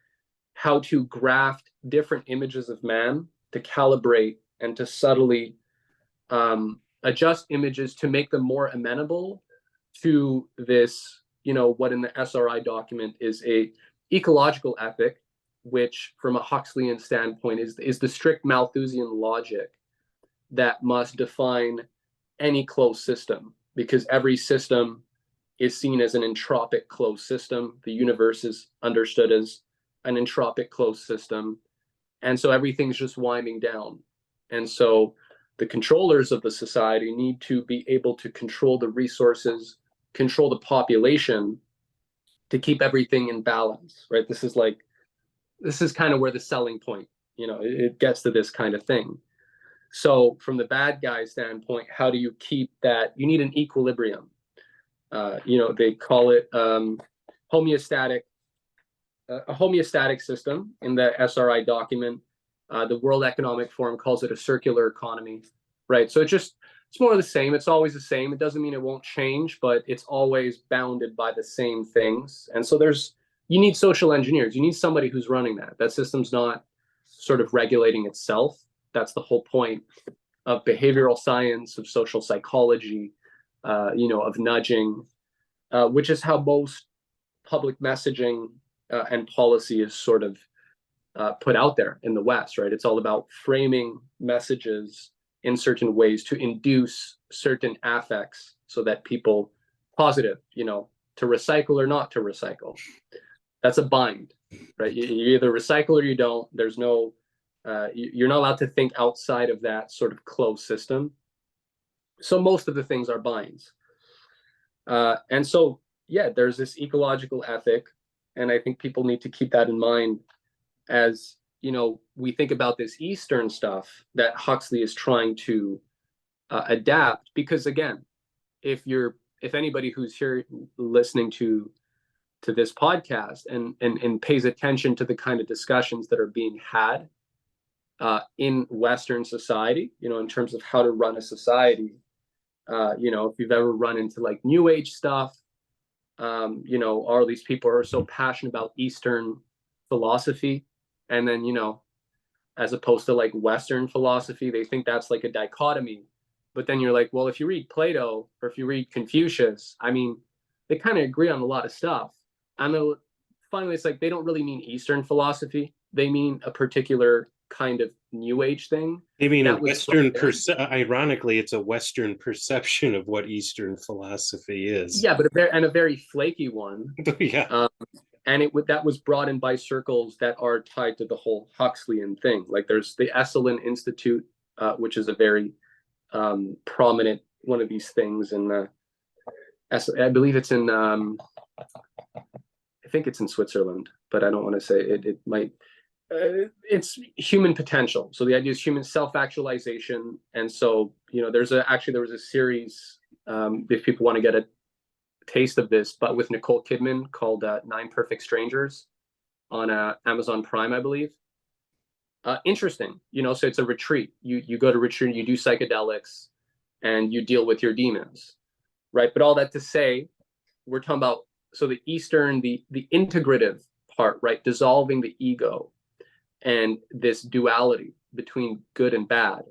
how to graft different images of man, to calibrate and to subtly adjust images to make them more amenable to this, what in the SRI document is a ecological ethic, which from a Huxleyan standpoint is the strict Malthusian logic that must define any closed system, because every system is seen as an entropic closed system. The universe is understood as an entropic closed system. And so everything's just winding down. And so the controllers of the society need to be able to control the resources, control the population, to keep everything in balance, right? This is kind of where the selling point, it gets to this kind of thing. So from the bad guy standpoint, how do you keep that? You need an equilibrium. They call it homeostatic, a homeostatic system in the SRI document. The World Economic Forum calls it a circular economy, right? So it's more of the same. It's always the same. It doesn't mean it won't change, but it's always bounded by the same things. And so there's you need social engineers. You need somebody who's running that. That system's not sort of regulating itself. That's the whole point of behavioral science, of social psychology, of nudging, which is how most public messaging and policy is sort of put out there in the West, right? It's all about framing messages in certain ways to induce certain affects so that people positive, to recycle or not to recycle. That's a bind, right? You either recycle or you don't. There's no, you're not allowed to think outside of that sort of closed system. So most of the things are binds. And so, yeah, there's this ecological ethic. And I think people need to keep that in mind as, we think about this Eastern stuff that Huxley is trying to adapt. Because again, if anybody who's here listening to this podcast and pays attention to the kind of discussions that are being had in Western society, in terms of how to run a society, if you've ever run into like New Age stuff, all these people are so passionate about Eastern philosophy, and then as opposed to like Western philosophy, they think that's like a dichotomy. But then you're like, well, if you read Plato or if you read Confucius, I mean, they kind of agree on a lot of stuff. And finally, it's like they don't really mean Eastern philosophy. They mean a particular kind of New Age thing. I mean, ironically, it's a Western perception of what Eastern philosophy is. Yeah, but a very flaky one. Yeah. And that was brought in by circles that are tied to the whole Huxleyan thing. Like there's the Esalen Institute, which is a very prominent one of these things. And I believe it's in, I think it's in Switzerland, but I don't want to say it. It might. It's human potential. So the idea is human self-actualization. And so, there was a series, if people want to get a taste of this, but with Nicole Kidman called 9 Perfect Strangers on Amazon Prime, I believe. Interesting, so it's a retreat. You go to retreat, you do psychedelics, and you deal with your demons, right? But all that to say, we're talking about, so the Eastern, the integrative part, right? Dissolving the ego and this duality between good and bad,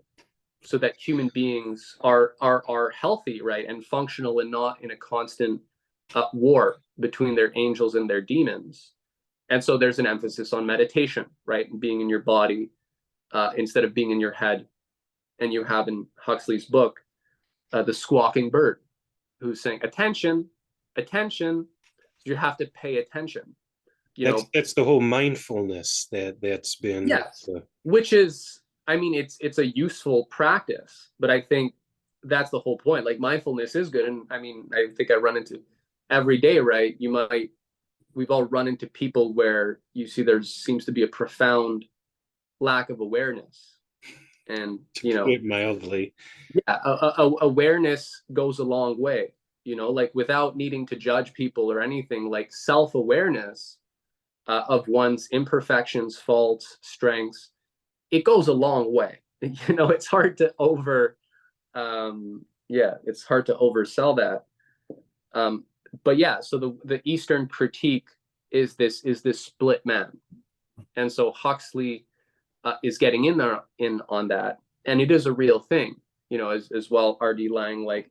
so that human beings are healthy, right, and functional, and not in a constant war between their angels and their demons. And so there's an emphasis on meditation, right, and being in your body instead of being in your head. And you have in Huxley's book the squawking bird, who's saying, "Attention, attention." You have to pay attention. That's the whole mindfulness that's been. Yes, which is, I mean, it's a useful practice, but I think that's the whole point. Like mindfulness is good, and I mean, I think I run into every day, right? We've all run into people where you see there seems to be a profound lack of awareness, and mildly, yeah, awareness goes a long way. Like without needing to judge people or anything, like self-awareness of one's imperfections, faults, strengths, it goes a long way. It's hard to it's hard to oversell that. But yeah, so the Eastern critique is this split man. And so Huxley is getting in on that. And it is a real thing, as well, R.D. Laing,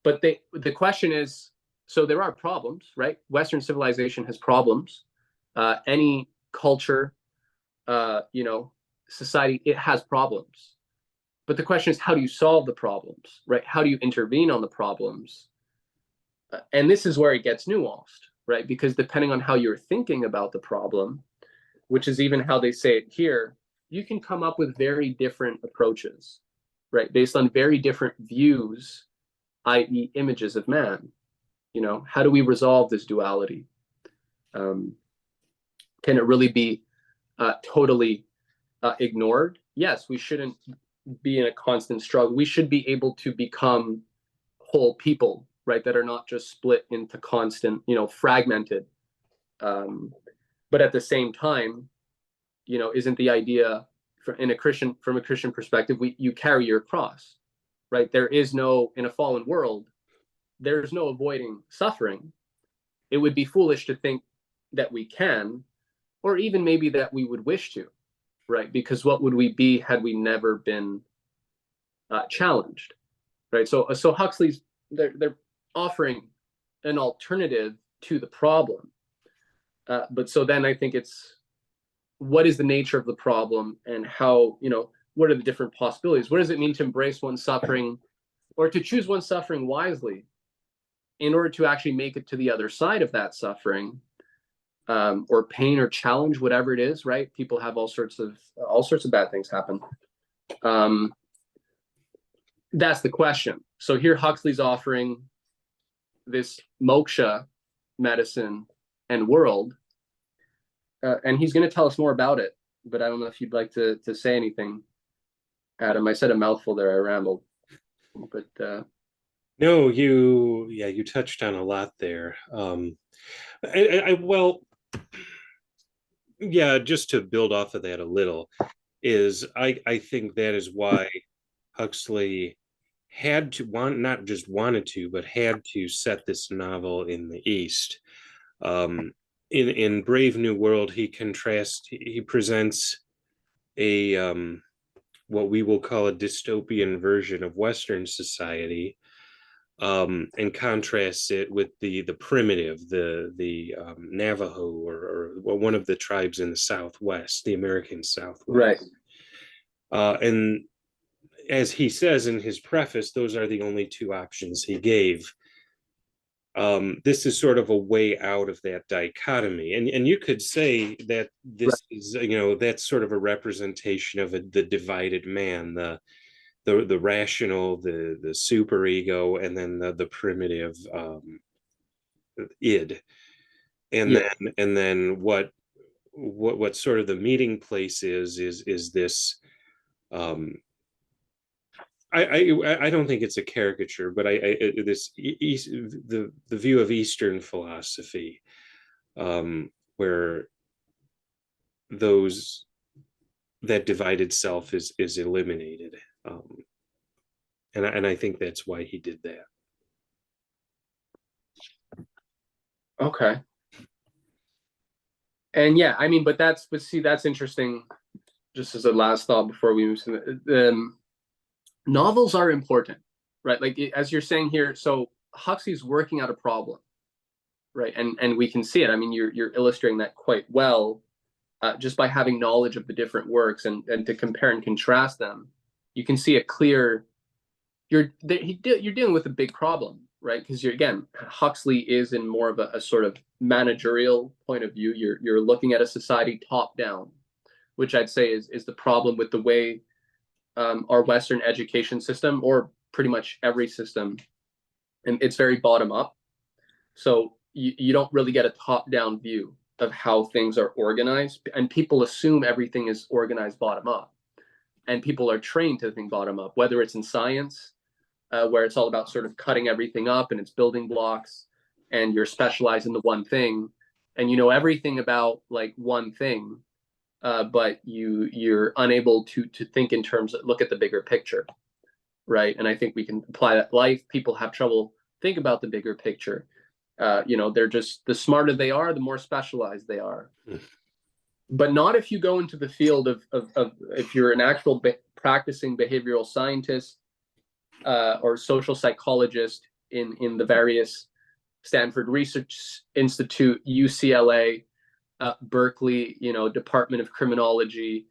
but the question is, so there are problems, right? Western civilization has problems. Any culture, society, it has problems. But the question is, how do you solve the problems, right? How do you intervene on the problems? And this is where it gets nuanced, right? Because depending on how you're thinking about the problem, which is even how they say it here, you can come up with very different approaches, right? Based on very different views, i.e. images of man. How do we resolve this duality? Can it really be totally ignored? Yes, we shouldn't be in a constant struggle. We should be able to become whole people, right? That are not just split into constant, fragmented. But at the same time, isn't the idea from a Christian perspective, you carry your cross, right? There is no, in a fallen world, there's no avoiding suffering. It would be foolish to think that we can, or even maybe that we would wish to, right? Because what would we be had we never been challenged, right? So Huxley's they're offering an alternative to the problem, but so then I think it's what is the nature of the problem, and how, what are the different possibilities? What does it mean to embrace one's suffering, or to choose one's suffering wisely in order to actually make it to the other side of that suffering, or pain or challenge, whatever it is, right? People have all sorts of bad things happen. That's the question. So here Huxley's offering this moksha medicine and world, and he's going to tell us more about it. But I don't know if you'd like to say anything, Adam. I said a mouthful there. I rambled, but No, you touched on a lot there. Well, yeah, just to build off of that a little, is I think that is why Huxley had to not just wanted to, but had to set this novel in the East. In Brave New World, he presents a what we will call a dystopian version of Western society, and contrasts it with the primitive, the Navajo, or one of the tribes in the Southwest, the American Southwest. right. And as he says in his preface, those are the only two options he gave. This is sort of a way out of that dichotomy, and you could say that this is, that's sort of a representation of the divided man, the rational, the superego, and then the primitive id, and then what sort of the meeting place is this. I don't think it's a caricature, but the view of Eastern philosophy, where that divided self is eliminated, and I think that's why he did that. Okay. And yeah, I mean, but see, that's interesting. Just as a last thought before we move to the novels are important, right? Like, as you're saying here, so Huxley's working out a problem, right? And we can see it. I mean, you're illustrating that quite well, just by having knowledge of the different works, and to compare and contrast them. You can see a clear. You're dealing with a big problem, right? Because Huxley is in more of a sort of managerial point of view. You're looking at a society top down, which I'd say is the problem with the way our Western education system, or pretty much every system, and it's very bottom up. So you don't really get a top down view of how things are organized, and people assume everything is organized bottom up, and people are trained to think bottom up, whether it's in science, where it's all about sort of cutting everything up and it's building blocks, and you're specialized in the one thing, and you know everything about like one thing, but you're unable to think in terms of look at the bigger picture, right? And I think we can apply that life. People have trouble think about the bigger picture. They're just, the smarter they are, the more specialized they are. But not if you go into the field of if you're an actual practicing behavioral scientist, or social psychologist in the various Stanford Research Institute, UCLA, Berkeley, Department of Criminology,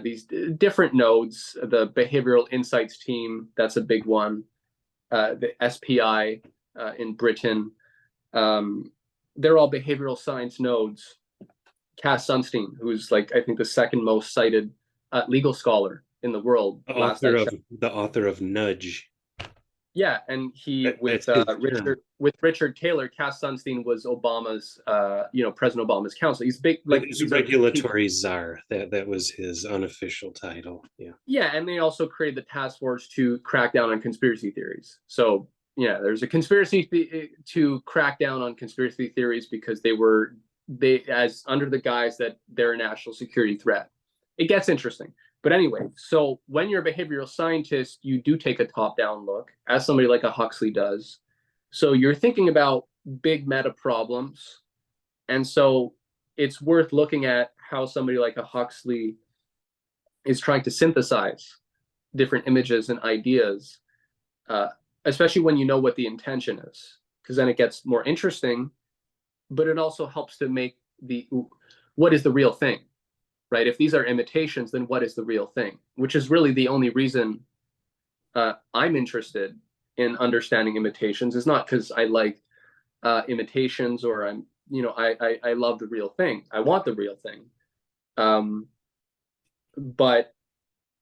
these different nodes, the Behavioral Insights team, that's a big one, the SPI in Britain, they're all behavioral science nodes. Cass Sunstein, who's like, I think the second most cited legal scholar in the world. The author of Nudge. Yeah, and he with Richard Taylor, Cass Sunstein was Obama's, President Obama's counsel. He's big, like he's regulatory czar. That was his unofficial title. Yeah. Yeah, and they also created the task force to crack down on conspiracy theories. So yeah, there's a conspiracy to crack down on conspiracy theories because they as under the guise that they're a national security threat. It gets interesting. But anyway, so when you're a behavioral scientist, you do take a top-down look, as somebody like a Huxley does. So you're thinking about big meta problems, And so it's worth looking at how somebody like a Huxley is trying to synthesize different images and ideas, uh, especially when you know what the intention is, because then it gets more interesting, but it also helps to make what is the real thing, right? If these are imitations, then what is the real thing? Which is really the only reason I'm interested in understanding imitations, is not because I like imitations or I love the real thing. I want the real thing. But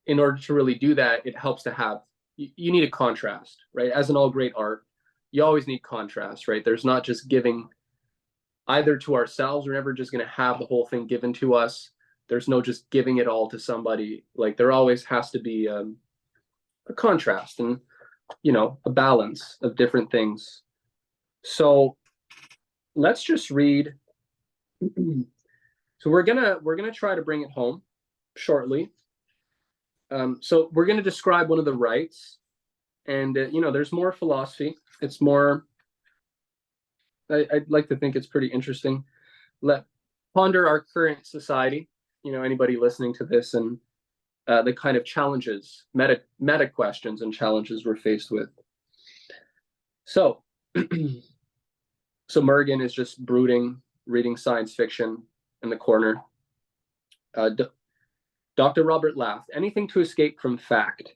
in order to really do that, it helps to have, you need a contrast, right? As in all great art, you always need contrast, right? There's not just giving either to ourselves. We're never just going to have the whole thing given to us. There's no just giving it all to somebody. Like, there always has to be a contrast and, a balance of different things. So let's just read. So we're gonna try to bring it home shortly. So we're gonna describe one of the rites, and there's more philosophy. It's more. I'd like to think it's pretty interesting. Let ponder our current society. Anybody listening to this, and the kind of challenges, meta questions and challenges we're faced with. So, so Mergen is just brooding, reading science fiction in the corner. Dr. Robert laughed. Anything to escape from fact.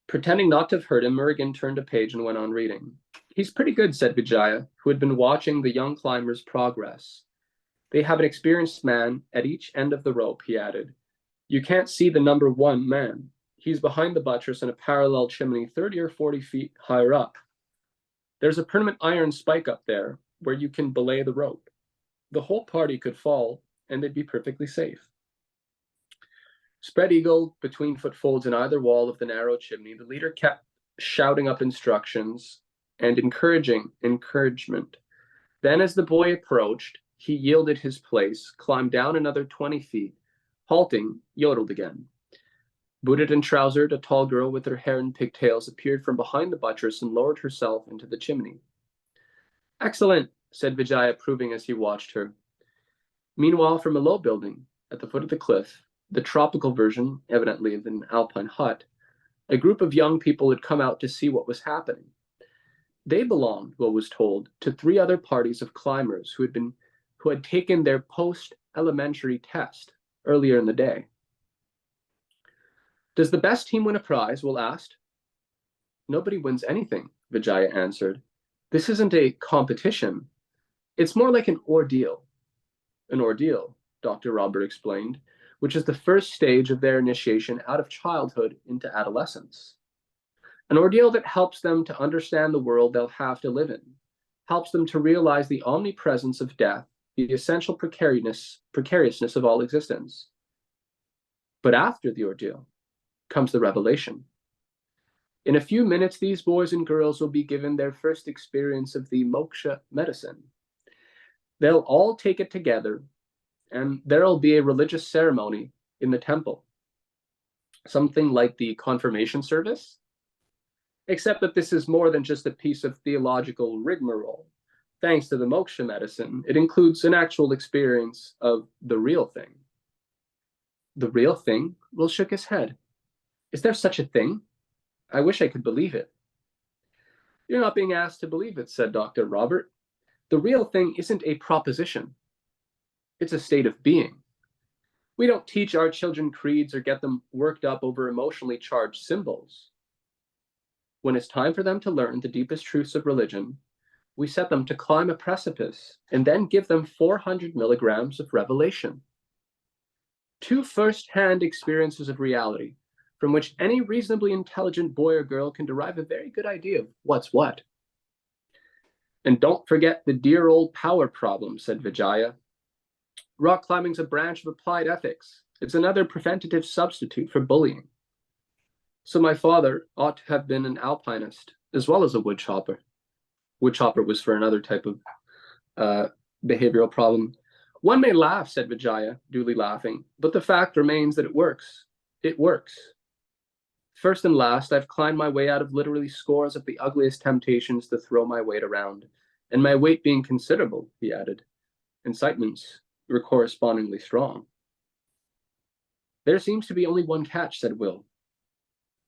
Pretending not to have heard him, Mergen turned a page and went on reading. He's pretty good, said Vijaya, who had been watching the young climber's progress. They have an experienced man at each end of the rope, he added. You can't see the number one man. He's behind the buttress in a parallel chimney 30 or 40 feet higher up. There's a permanent iron spike up there where you can belay the rope. The whole party could fall, and they'd be perfectly safe. Spread eagled between footfolds in either wall of the narrow chimney, the leader kept shouting up instructions and encouragement. Then, as the boy approached, he yielded his place, climbed down another 20 feet, halting, yodeled again. Booted and trousered, a tall girl with her hair in pigtails appeared from behind the buttress and lowered herself into the chimney. Excellent, said Vijaya, approving as he watched her. Meanwhile, from a low building at the foot of the cliff, the tropical version, evidently of an alpine hut, a group of young people had come out to see what was happening. They belonged, Will was told, to 3 other parties of climbers who had taken their post-elementary test earlier in the day. Does the best team win a prize? Will asked. Nobody wins anything, Vijaya answered. This isn't a competition. It's more like an ordeal. An ordeal, Dr. Robert explained, which is the first stage of their initiation out of childhood into adolescence. An ordeal that helps them to understand the world they'll have to live in, helps them to realize the omnipresence of death, the essential precariousness of all existence. But after the ordeal comes the revelation. In a few minutes, these boys and girls will be given their first experience of the moksha medicine. They'll all take it together, and there'll be a religious ceremony in the temple. Something like the confirmation service, except that this is more than just a piece of theological rigmarole. Thanks to the moksha medicine, it includes an actual experience of the real thing. The real thing? Will shook his head. Is there such a thing? I wish I could believe it. You're not being asked to believe it, said Dr. Robert. The real thing isn't a proposition. It's a state of being. We don't teach our children creeds or get them worked up over emotionally charged symbols. When it's time for them to learn the deepest truths of religion, we set them to climb a precipice and then give them 400 milligrams of revelation. 2 first-hand experiences of reality, from which any reasonably intelligent boy or girl can derive a very good idea of what's what. And don't forget the dear old power problem, said Vijaya. Rock climbing's a branch of applied ethics. It's another preventative substitute for bullying. So my father ought to have been an alpinist, as well as a woodchopper. Woodchopper was for another type of behavioral problem. One may laugh, said Vijaya, duly laughing, but the fact remains that it works. It works. First and last, I've climbed my way out of literally scores of the ugliest temptations to throw my weight around, and my weight being considerable, he added, incitements were correspondingly strong. There seems to be only one catch, said Will,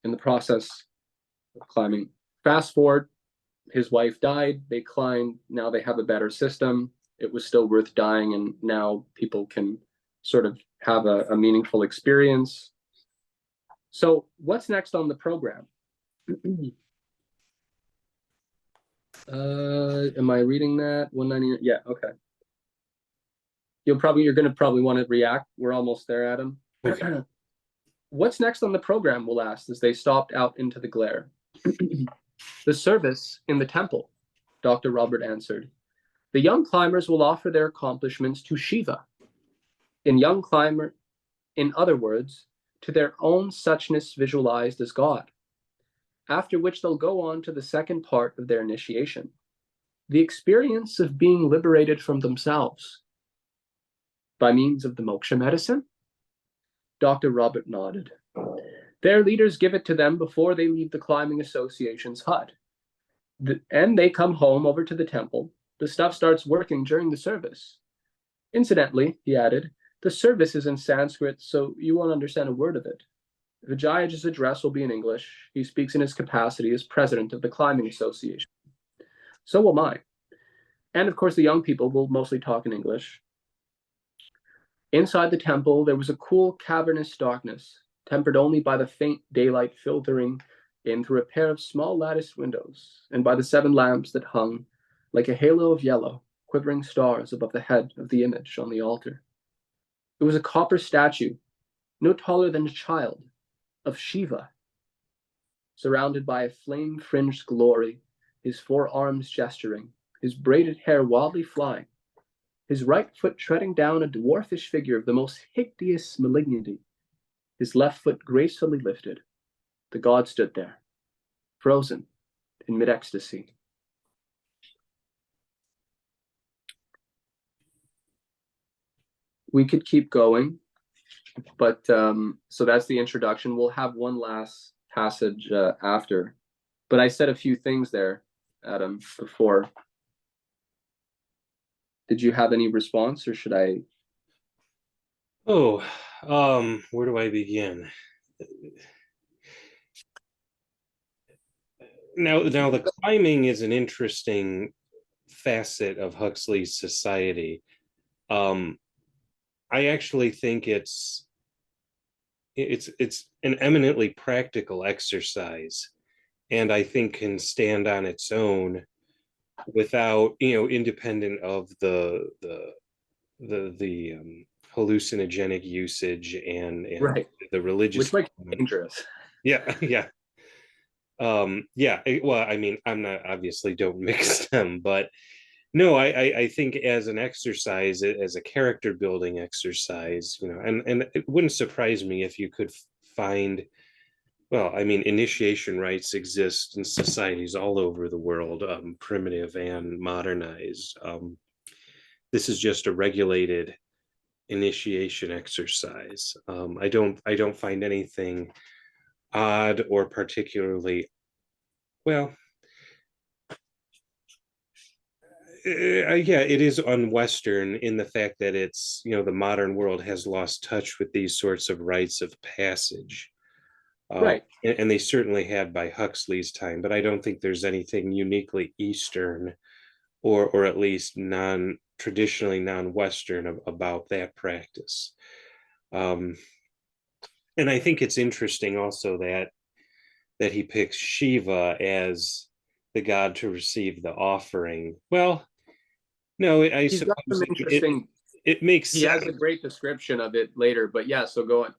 in the process of climbing. Fast forward, his wife died, they climbed, now they have a better system. It was still worth dying, and now people can sort of have a meaningful experience. So what's next on the program? Am I reading that? 190? Yeah, okay. You're going to probably want to react. We're almost there, Adam. Okay. What's next on the program, Will asked as they stopped out into the glare. The service in the temple, Dr. Robert answered. The young climbers will offer their accomplishments to Shiva. In other words, to their own suchness visualized as God. After which they'll go on to the second part of their initiation, the experience of being liberated from themselves. By means of the moksha medicine? Dr. Robert nodded. Their leaders give it to them before they leave the Climbing Association's hut. And they come home over to the temple. The stuff starts working during the service. Incidentally, he added, the service is in Sanskrit, so you won't understand a word of it. Vijayaj's address will be in English. He speaks in his capacity as president of the Climbing Association. So will mine. And of course, the young people will mostly talk in English. Inside the temple, there was a cool, cavernous darkness, tempered only by the faint daylight filtering in through a pair of small lattice windows, and by the 7 lamps that hung, like a halo of yellow, quivering stars above the head of the image on the altar. It was a copper statue, no taller than a child, of Shiva, surrounded by a flame-fringed glory, his 4 arms gesturing, his braided hair wildly flying, his right foot treading down a dwarfish figure of the most hideous malignity, his left foot gracefully lifted. The god stood there, frozen in mid-ecstasy. We could keep going, but so that's the introduction. We'll have one last passage after, but I said a few things there, Adam, before. Did you have any response, or should I? Oh, where do I begin? Now the climbing is an interesting facet of Huxley's society. I actually think it's an eminently practical exercise, and I think can stand on its own without, independent of the hallucinogenic usage and Right. the religious, Which makes it dangerous. yeah. Well, I mean, I'm not, obviously don't mix them, but no, I think as an exercise, as a character building exercise, and it wouldn't surprise me if you could find, well, I mean, initiation rites exist in societies all over the world, primitive and modernized. This is just a regulated initiation exercise. I don't find anything odd or particularly, well, yeah, it is un-Western in the fact that it's, the modern world has lost touch with these sorts of rites of passage. Right. And they certainly had by Huxley's time, but I don't think there's anything uniquely Eastern or at least traditionally non-Western about that practice. And I think it's interesting also that he picks Shiva as the god to receive the offering. Well, no, I He's got suppose some interesting. it makes He sense. has a great description of it later, but yeah. So go on.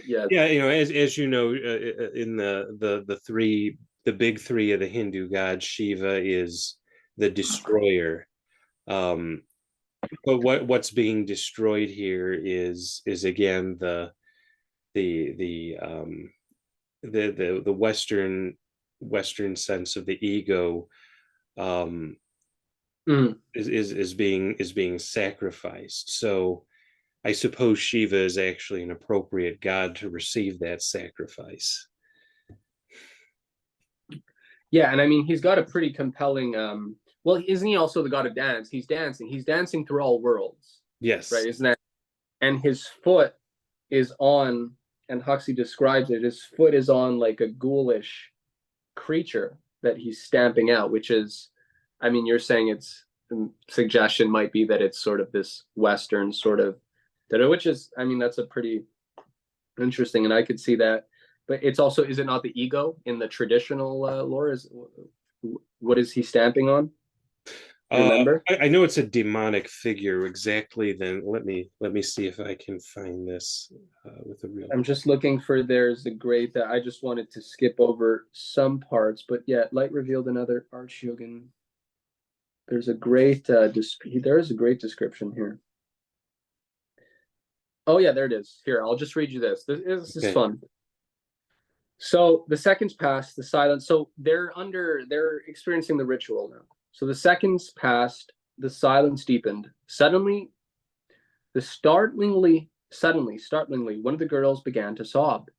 Yeah. Yeah, as you know, in the big 3 of the Hindu gods, Shiva is the destroyer. But what's being destroyed here is again the Western sense of the ego, is being sacrificed. So I suppose Shiva is actually an appropriate god to receive that sacrifice. Yeah, and I mean, he's got a pretty compelling Well, isn't he also the god of dance? He's dancing. He's dancing through all worlds, right? Yes. Isn't that? And his foot is on, and Huxley describes it. His foot is on like a ghoulish creature that he's stamping out, which is, I mean, you're saying it's suggestion might be that it's sort of this Western sort of, which is, I mean, that's a pretty interesting, and I could see that. But it's also, is it not the ego in the traditional lore? Is what is he stamping on? Remember? I know it's a demonic figure exactly. Then let me see if I can find this with a real. I'm just looking for. There's a great that I just wanted to skip over some parts, but yeah, Light revealed another Arch-Yogan. There's a great there is a great description here. Oh yeah, there it is. Here, I'll just read you this. This is fun. So the seconds passed, the silence. So they're experiencing the ritual now. So the seconds passed, the silence deepened. Suddenly, startlingly, one of the girls began to sob.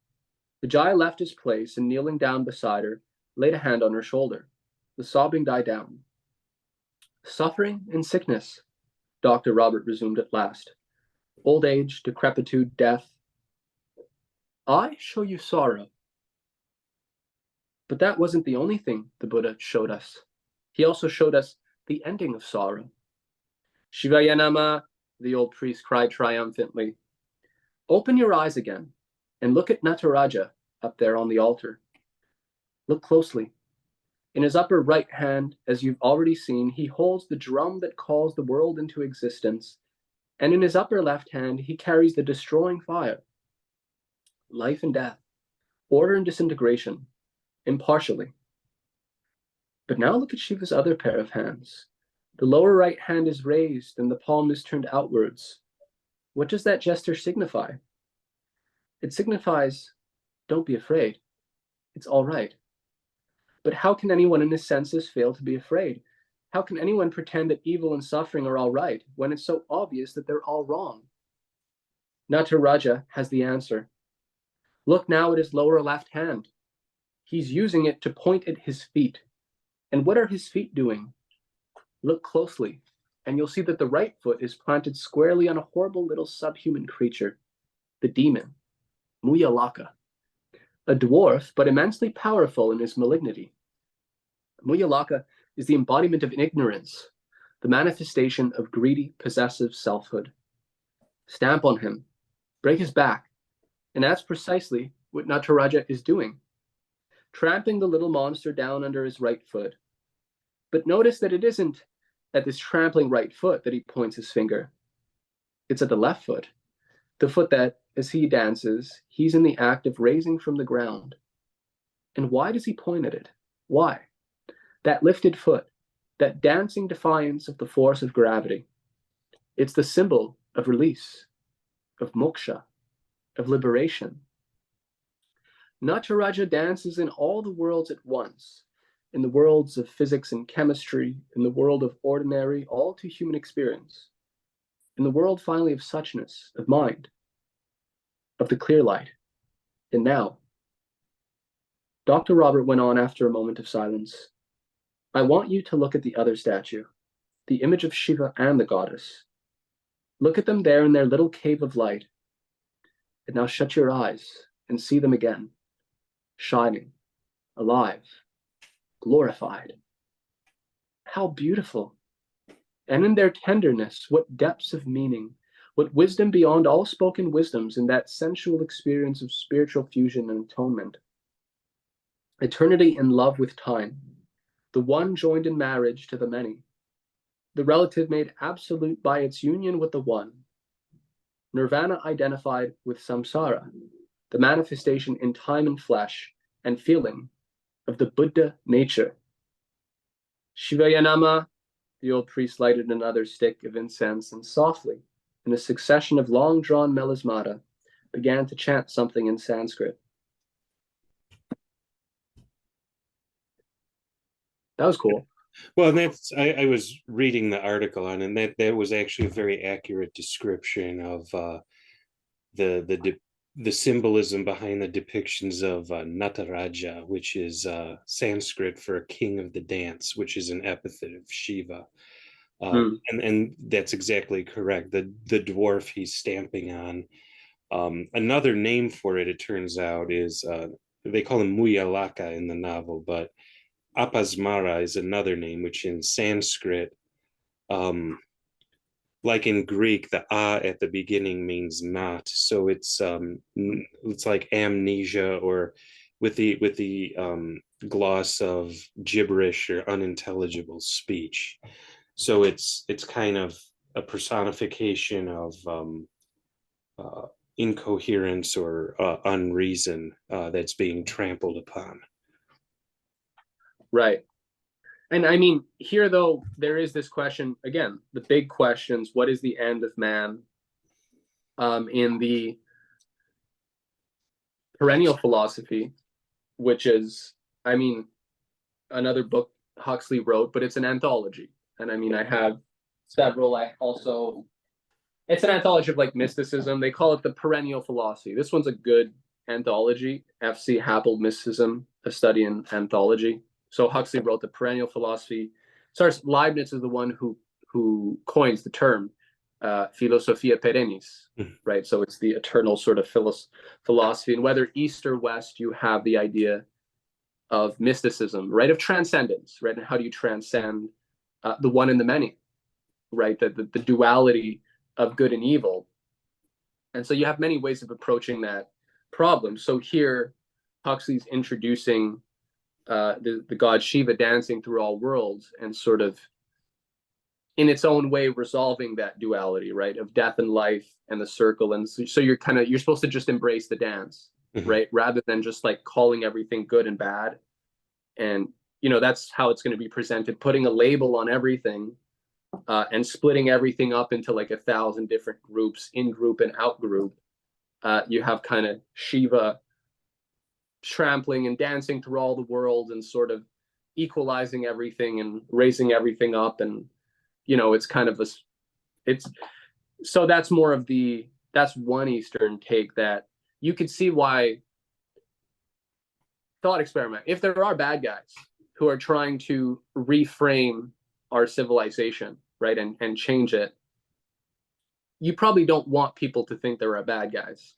Vijaya left his place and, kneeling down beside her, laid a hand on her shoulder. The sobbing died down. Suffering and sickness, Dr. Robert resumed at last. Old age, decrepitude, death. I show you sorrow. But that wasn't the only thing the Buddha showed us. He also showed us the ending of sorrow. Shivaya Nama, the old priest cried triumphantly. Open your eyes again and look at Nataraja up there on the altar. Look closely. In his upper right hand, as you've already seen, he holds the drum that calls the world into existence, and in his upper left hand, he carries the destroying fire. Life and death, order and disintegration, impartially. But now look at Shiva's other pair of hands. The lower right hand is raised and the palm is turned outwards. What does that gesture signify? It signifies, don't be afraid. It's all right. But how can anyone in his senses fail to be afraid? How can anyone pretend that evil and suffering are all right when it's so obvious that they're all wrong? Nataraja has the answer. Look now at his lower left hand. He's using it to point at his feet. And what are his feet doing? Look closely, and you'll see that the right foot is planted squarely on a horrible little subhuman creature, the demon, Muyalaka, a dwarf but immensely powerful in his malignity. Muyalaka is the embodiment of ignorance, the manifestation of greedy, possessive selfhood. Stamp on him, break his back, and that's precisely what Nataraja is doing, tramping the little monster down under his right foot. But notice that it isn't at this trampling right foot that he points his finger. It's at the left foot, the foot that, as he dances, he's in the act of raising from the ground. And why does he point at it? Why? That lifted foot, that dancing defiance of the force of gravity. It's the symbol of release, of moksha, of liberation. Nataraja dances in all the worlds at once, in the worlds of physics and chemistry, in the world of ordinary, all too human experience, in the world finally of suchness, of mind, of the clear light. And now, Dr. Robert went on after a moment of silence, I want you to look at the other statue, the image of Shiva and the goddess. Look at them there in their little cave of light. And now shut your eyes and see them again, shining, alive, glorified. How beautiful. And in their tenderness, what depths of meaning, what wisdom beyond all spoken wisdoms in that sensual experience of spiritual fusion and atonement. Eternity in love with time, the one joined in marriage to the many, the relative made absolute by its union with the one. Nirvana identified with samsara, the manifestation in time and flesh and feeling of the Buddha nature. Shivaya Nama, the old priest lighted another stick of incense and softly, in a succession of long-drawn melismata, began to chant something in Sanskrit. That was cool. Well, and that's I was reading the article on, and that was actually a very accurate description of the the symbolism behind the depictions of Nataraja, which is Sanskrit for king of the dance, which is an epithet of Shiva. Mm, And that's exactly correct. The dwarf he's stamping on. Another name for it, it turns out, is they call him Muyalaka in the novel, but Apasmara is another name, which in Sanskrit, like in Greek, the a at the beginning means not. So it's like amnesia, or with the gloss of gibberish or unintelligible speech. So it's kind of a personification of incoherence or unreason that's being trampled upon. right. And I mean, here though, there is this question again, the big questions: what is the end of man? In the perennial philosophy, which is, I mean, another book Huxley wrote, but it's an anthology. And I mean, I have several. I also, it's an anthology of like mysticism. They call it the perennial philosophy. This one's a good anthology. F.C. Happel, Mysticism, a study in anthology. So Huxley wrote the perennial philosophy. Starts Leibniz is the one who coins the term philosophia perennis, right? So it's the eternal sort of philosophy. And whether East or West, you have the idea of mysticism, right? Of transcendence, right? And how do you transcend the one and the many, right? The duality of good and evil. And so you have many ways of approaching that problem. So here, Huxley's introducing the god Shiva dancing through all worlds and sort of in its own way resolving that duality, right? Of death and life and the circle. And so you're supposed to just embrace the dance, right? Rather than just like calling everything good and bad. And, that's how it's going to be presented, putting a label on everything and splitting everything up into like 1,000 different groups, in group and out group. You have kind of Shiva trampling and dancing through all the world and sort of equalizing everything and raising everything up. And, it's kind of so that's that's one Eastern take that you could see why. Thought experiment. If there are bad guys who are trying to reframe our civilization, right, and change it, you probably don't want people to think there are bad guys,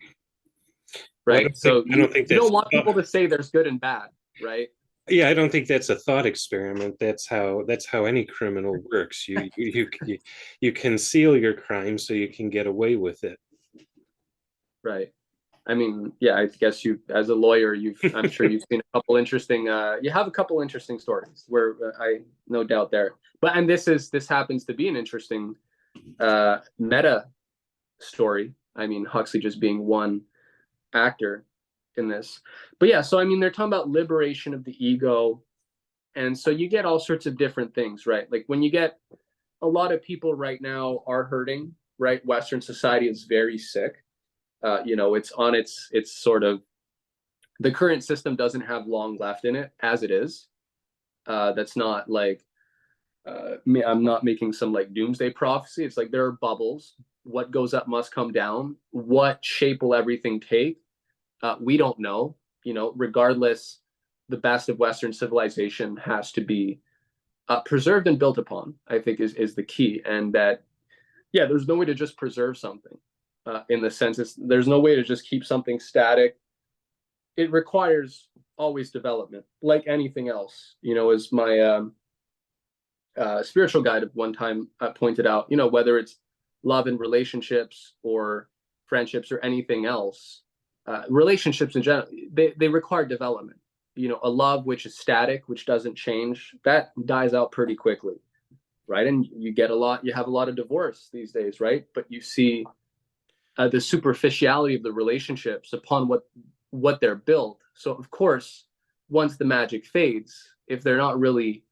right? I don't think you don't want people to say there's good and bad, right? Yeah, I don't think that's a thought experiment. That's how any criminal works. You conceal your crime so you can get away with it. Right. I mean, yeah, I guess you, as a lawyer, I'm sure you've seen a couple interesting, you have a couple interesting stories where I no doubt there. But, and this happens to be an interesting meta story. I mean, Huxley just being one actor in this. But yeah, so I mean, they're talking about liberation of the ego. And so you get all sorts of different things, right? Like when you get a lot of people right now are hurting, right? Western society is very sick. It's on its sort of, the current system doesn't have long left in it as it is. That's not like, I'm not making some like doomsday prophecy. It's like there are bubbles. What goes up must come down. What shape will everything take? We don't know. Regardless, the best of Western civilization has to be preserved and built upon, I think is the key. And that, yeah, there's no way to just preserve something. In the sense, there's no way to just keep something static. It requires always development, like anything else. As my spiritual guide at one time pointed out, whether it's love and relationships or friendships or anything else, relationships in general, they require development. A love which is static, which doesn't change, that dies out pretty quickly, right? And you have a lot of divorce these days, right? But you see the superficiality of the relationships upon what they're built. So of course, once the magic fades, if they're not really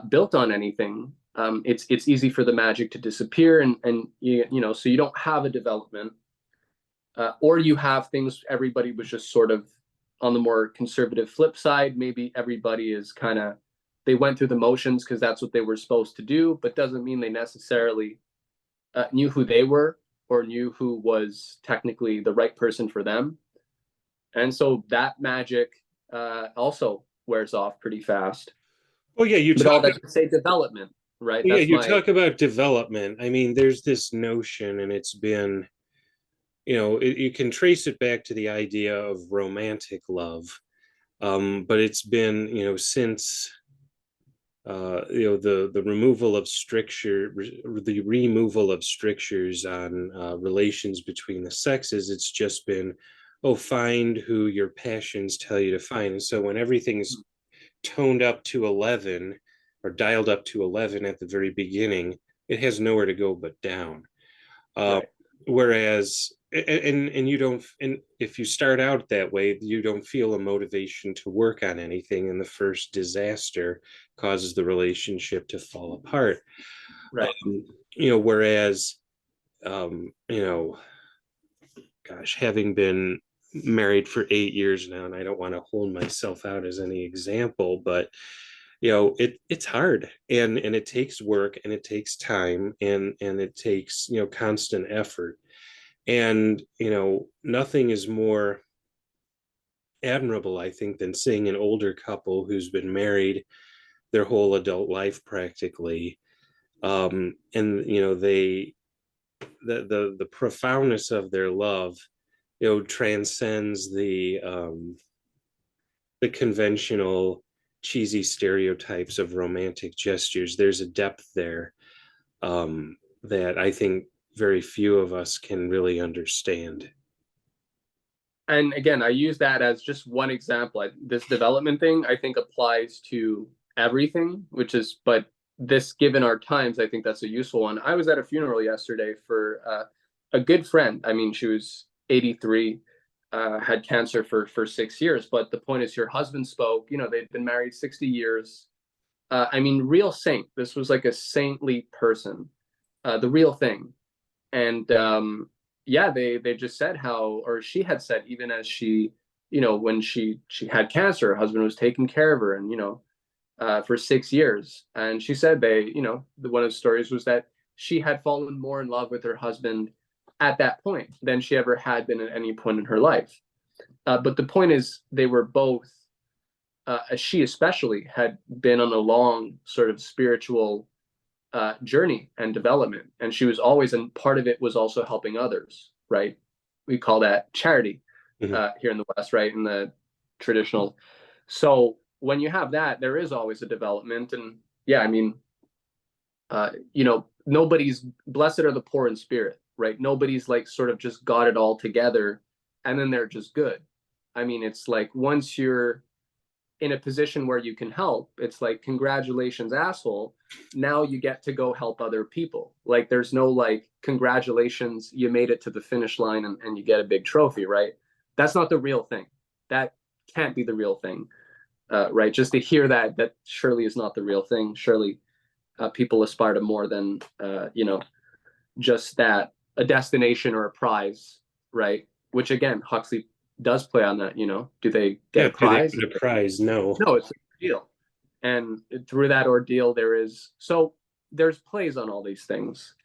built on anything, it's easy for the magic to disappear, and so you don't have a development, or you have things. Everybody was just sort of on the more conservative flip side. Maybe everybody is they went through the motions because that's what they were supposed to do, but doesn't mean they necessarily knew who they were. or knew who was technically the right person for them. And so that magic also wears off pretty fast. Oh yeah, But all that to say development, right? yeah, That's you my talk about development. I mean, there's this notion, and it's been, you can trace it back to the idea of romantic love. But it's been, since the removal of the removal of strictures on relations between the sexes. It's just been, oh, find who your passions tell you to find. And so when everything's toned up to 11 or dialed up to 11 at the very beginning, it has nowhere to go but down. right. Whereas, and you don't, and if you start out that way, you don't feel a motivation to work on anything, and the first disaster causes the relationship to fall apart. Right. Whereas, um, you know, gosh, having been married for 8 years now, and I don't want to hold myself out as any example, but it's hard, and it takes work, and it takes time, and it takes constant effort. And nothing is more admirable, I think, than seeing an older couple who's been married their whole adult life practically, and they the profoundness of their love transcends the conventional cheesy stereotypes of romantic gestures. There's a depth there that I think very few of us can really understand. And again, I use that as just one example. This development thing, I think, applies to everything, but this, given our times, I think that's a useful one. I was at a funeral yesterday for a good friend. I mean, she was 83, had cancer for 6 years. But the point is, her husband spoke. They'd been married 60 years. I mean, real saint. This was like a saintly person, the real thing. And yeah, they just said how, or she had said, even as she, when she had cancer, her husband was taking care of her, and for 6 years. And she said one of the stories was that she had fallen more in love with her husband at that point than she ever had been at any point in her life. But the point is, they were both, she especially had been on a long sort of spiritual journey and development, and she was always, and part of it was also helping others, right? We call that charity here in the West, right? In the traditional. So when you have that, there is always a development. And yeah, I mean, nobody's, blessed are the poor in spirit, right? Nobody's like sort of just got it all together and then they're just good. I mean, it's like, once you're in a position where you can help, it's like, congratulations, asshole. Now you get to go help other people. Like, there's no like, congratulations, you made it to the finish line and you get a big trophy, right? That's not the real thing. That can't be the real thing, right? Just to hear that surely is not the real thing. Surely people aspire to more than, just that, a destination or a prize, right? Which again, Huxley does play on that. Do they get a prize? Do they get a prize? No. No, it's an ordeal. And through that ordeal, there's plays on all these things.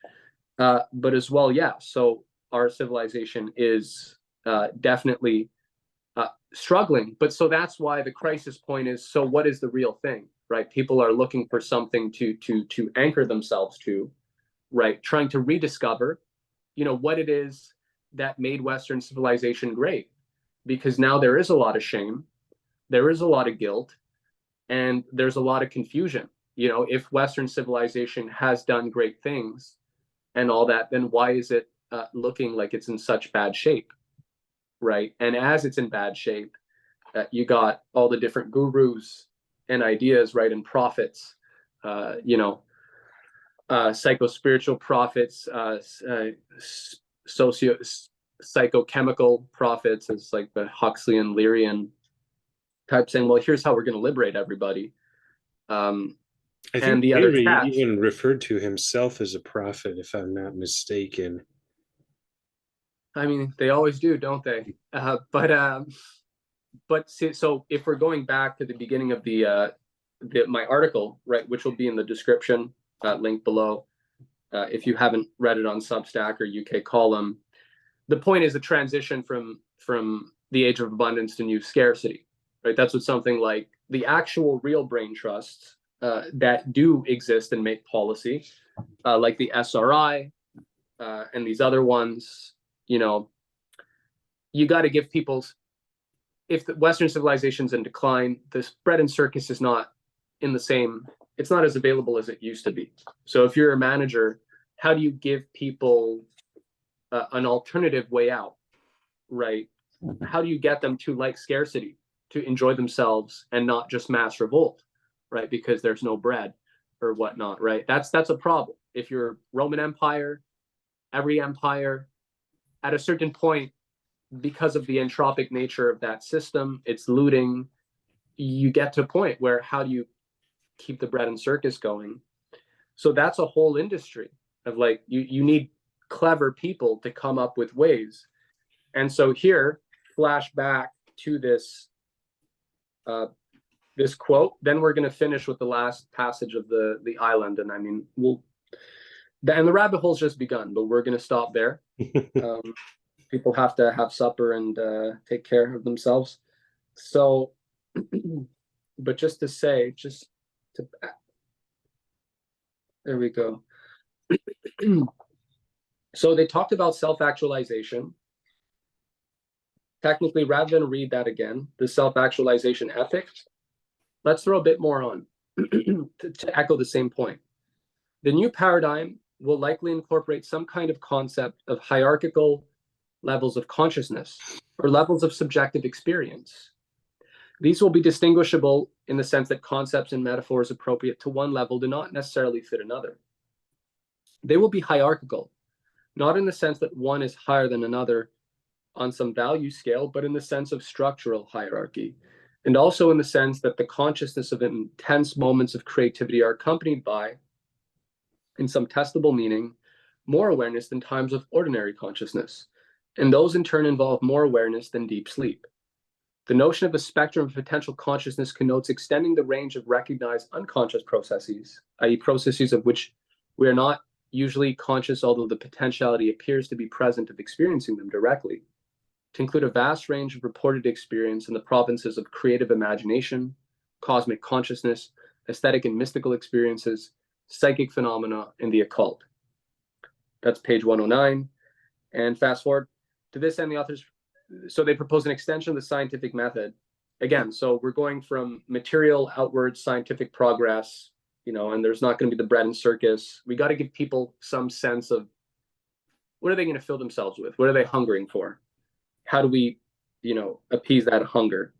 But as well, yeah. So our civilization is definitely struggling. But so that's why the crisis point is, so what is the real thing, right? People are looking for something to anchor themselves to, right? Trying to rediscover, what it is that made Western civilization great. Because now there is a lot of shame, there is a lot of guilt, and there's a lot of confusion. If Western civilization has done great things and all that, then why is it looking like it's in such bad shape, right? And as it's in bad shape, you got all the different gurus and ideas, right, and prophets, psycho-spiritual prophets, psychochemical prophets, is like the Huxleyan, Learian type, saying, well, here's how we're going to liberate everybody. I think and the other Henry even referred to himself as a prophet, if I'm not mistaken. I mean, they always do, don't they? But see, so if we're going back to the beginning of my article, right, which will be in the description, link below, if you haven't read it on Substack or UK Column. The point is the transition from the age of abundance to new scarcity, right? That's what something like the actual real brain trusts that do exist and make policy, like the SRI and these other ones, you know, you got to give people, if the Western civilization's in decline, this bread and circus is not in the same, it's not as available as it used to be. So if you're a manager, how do you give people an alternative way out, right? How do you get them to like scarcity, to enjoy themselves and not just mass revolt, right? Because there's no bread or whatnot, right? That's a problem. If you're Roman Empire, every empire, at a certain point, because of the entropic nature of that system, it's looting, you get to a point where how do you keep the bread and circus going? So that's a whole industry of like, you need clever people to come up with ways. And so here, flash back to this this quote, then we're going to finish with the last passage of the island. And I mean, and the rabbit hole's just begun, but we're going to stop there. People have to have supper and take care of themselves. So, but just to say, there we go. So they talked about self-actualization. Technically, rather than read that again, the self-actualization ethics, let's throw a bit more on to echo the same point. The new paradigm will likely incorporate some kind of concept of hierarchical levels of consciousness or levels of subjective experience. These will be distinguishable in the sense that concepts and metaphors appropriate to one level do not necessarily fit another. They will be hierarchical, not in the sense that one is higher than another on some value scale, but in the sense of structural hierarchy, and also in the sense that the consciousness of intense moments of creativity are accompanied by, in some testable meaning, more awareness than times of ordinary consciousness, and those in turn involve more awareness than deep sleep. The notion of a spectrum of potential consciousness connotes extending the range of recognized unconscious processes, i.e. processes of which we are not usually conscious, although the potentiality appears to be present of experiencing them directly, to include a vast range of reported experience in the provinces of creative imagination, cosmic consciousness, aesthetic and mystical experiences, psychic phenomena, and the occult. That's page 109. And fast forward to this end, the authors, so they propose an extension of the scientific method. Again, so we're going from material outward scientific progress, you know, and there's not going to be the bread and circus. We got to give people some sense of what are they going to fill themselves with? What are they hungering for? How do we, you know, appease that hunger?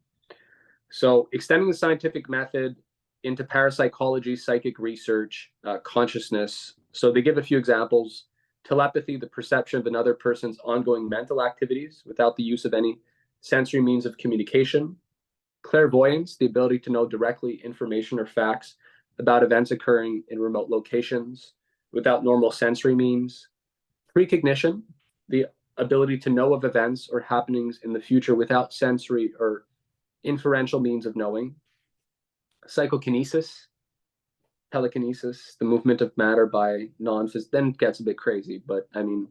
So extending the scientific method into parapsychology, psychic research, consciousness. So they give a few examples. Telepathy, the perception of another person's ongoing mental activities without the use of any sensory means of communication. Clairvoyance, the ability to know directly information or facts about events occurring in remote locations without normal sensory means. Precognition, the ability to know of events or happenings in the future without sensory or inferential means of knowing. Psychokinesis, telekinesis, the movement of matter by non-physical, then it gets a bit crazy, but I mean,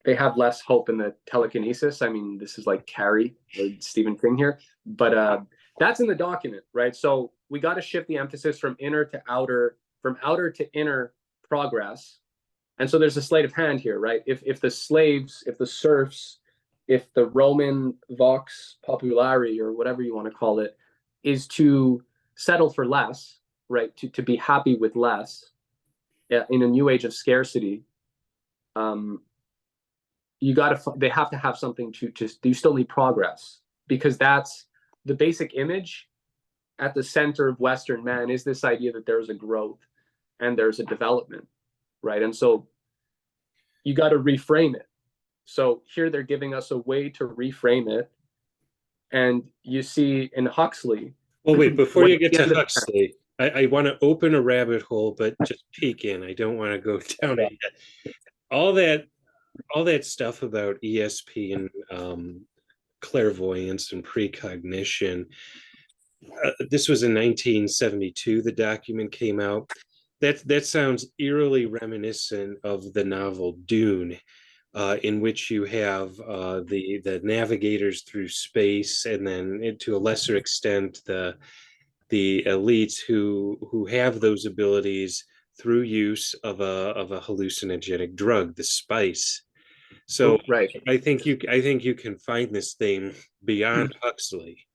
they have less hope in the telekinesis. I mean, this is like Carrie or Stephen King here, but that's in the document, right? So we got to shift the emphasis from inner to outer, from outer to inner progress. And so there's a sleight of hand here, right? If the slaves, if the serfs, if the Roman vox populi, or whatever you want to call it, is to settle for less, right? To be happy with less in a new age of scarcity, they have to have something to just, you still need progress, because that's the basic image at the center of Western man, is this idea that there's a growth and there's a development, right? And so you got to reframe it. So here they're giving us a way to reframe it. And you see in Huxley. Well, wait, before you get to Huxley, I want to open a rabbit hole, but just peek in. I don't want to go down it yet. All that stuff about ESP and clairvoyance and precognition. This was in 1972. The document came out. that sounds eerily reminiscent of the novel Dune, in which you have the navigators through space, and then to a lesser extent the elites who have those abilities through use of a hallucinogenic drug, the spice. So Right. I think you can find this thing beyond Huxley,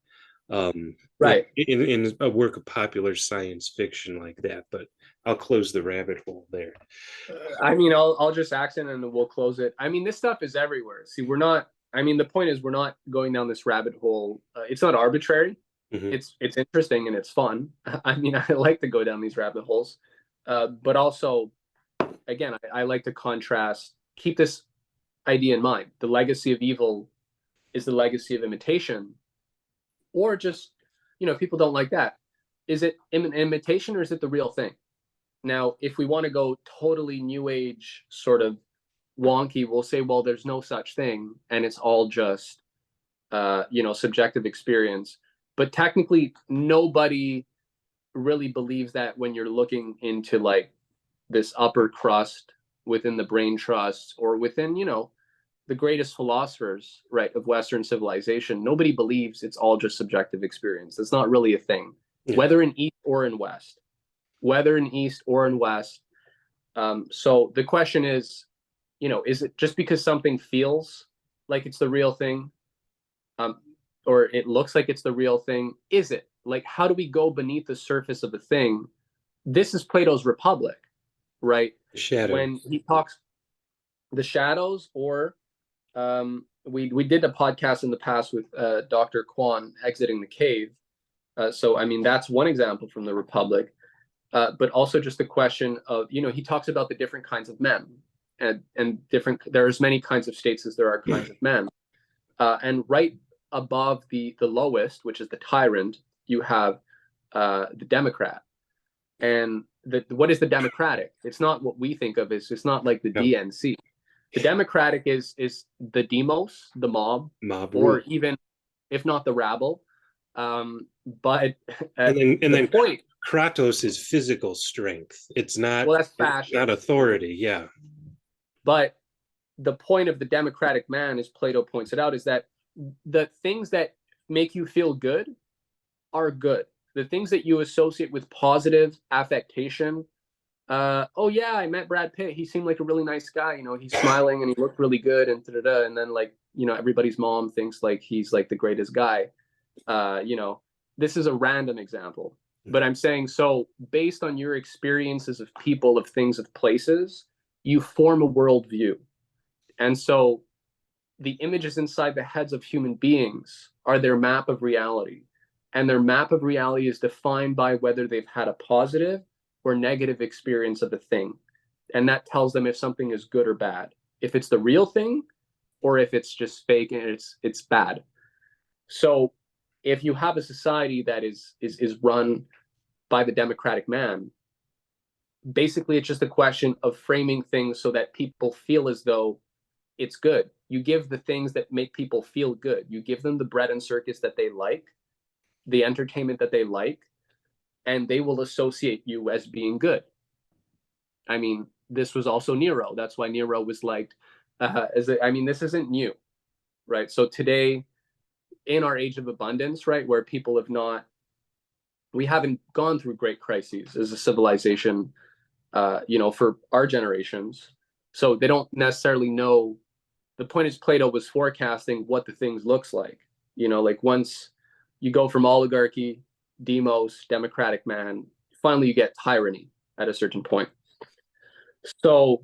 Right. in a work of popular science fiction like that. But I'll close the rabbit hole there. I mean, I'll just accent and we'll close it. I mean, this stuff is everywhere. See, we're not. I mean, the point is, we're not going down this rabbit hole. It's not arbitrary. Mhm. It's interesting and it's fun. I mean, I like to go down these rabbit holes, but also, again, I like to contrast. Keep this idea in mind: the legacy of evil is the legacy of imitation, or just, people don't like that. Is it imitation or is it the real thing? Now, if we want to go totally new age sort of wonky, we'll say, well, there's no such thing, and it's all just subjective experience. But technically, nobody really believes that when you're looking into like this upper crust within the brain trusts or within, the greatest philosophers, right, of Western civilization. Nobody believes it's all just subjective experience. That's not really a thing, Yeah. whether in East or in West. Whether in East or in West. So the question is, is it just because something feels like it's the real thing, or it looks like it's the real thing? Is it? Like, how do we go beneath the surface of a thing? This is Plato's Republic, right? Shadow. When he talks the shadows, or we did a podcast in the past with Dr. Kwan, Exiting the Cave. So I mean, that's one example from the Republic. But also just the question of, he talks about the different kinds of men, and there's many kinds of states as there are kinds of men. And right above the lowest, which is the tyrant, you have the Democrat. And what is the Democratic? It's not what we think of as, it's not like the DNC. The Democratic is the demos, the mob rule. or even, if not the rabble. But and then point, Kratos is physical strength. It's not, well, that's fashion. Not authority. Yeah. But the point of the democratic man, as Plato points it out, is that the things that make you feel good are good. The things that you associate with positive affectation. Oh yeah, I met Brad Pitt. He seemed like a really nice guy. He's smiling and he looked really good, and da-da-da. And then everybody's mom thinks like he's like the greatest guy. This is a random example, but I'm saying, so based on your experiences of people, of things, of places, you form a worldview. And so the images inside the heads of human beings are their map of reality. And their map of reality is defined by whether they've had a positive or negative experience of a thing. And that tells them if something is good or bad, if it's the real thing, or if it's just fake and it's bad. So if you have a society that is run by the democratic man, basically it's just a question of framing things so that people feel as though it's good. You give the things that make people feel good. You give them the bread and circus that they like, the entertainment that they like, and they will associate you as being good. I mean, this was also Nero. That's why Nero was liked. This isn't new, right? So today, in our age of abundance, right, where people we haven't gone through great crises as a civilization, for our generations. So they don't necessarily know. The point is, Plato was forecasting what the things looks like. Like once you go from oligarchy, demos, democratic man, finally you get tyranny at a certain point. So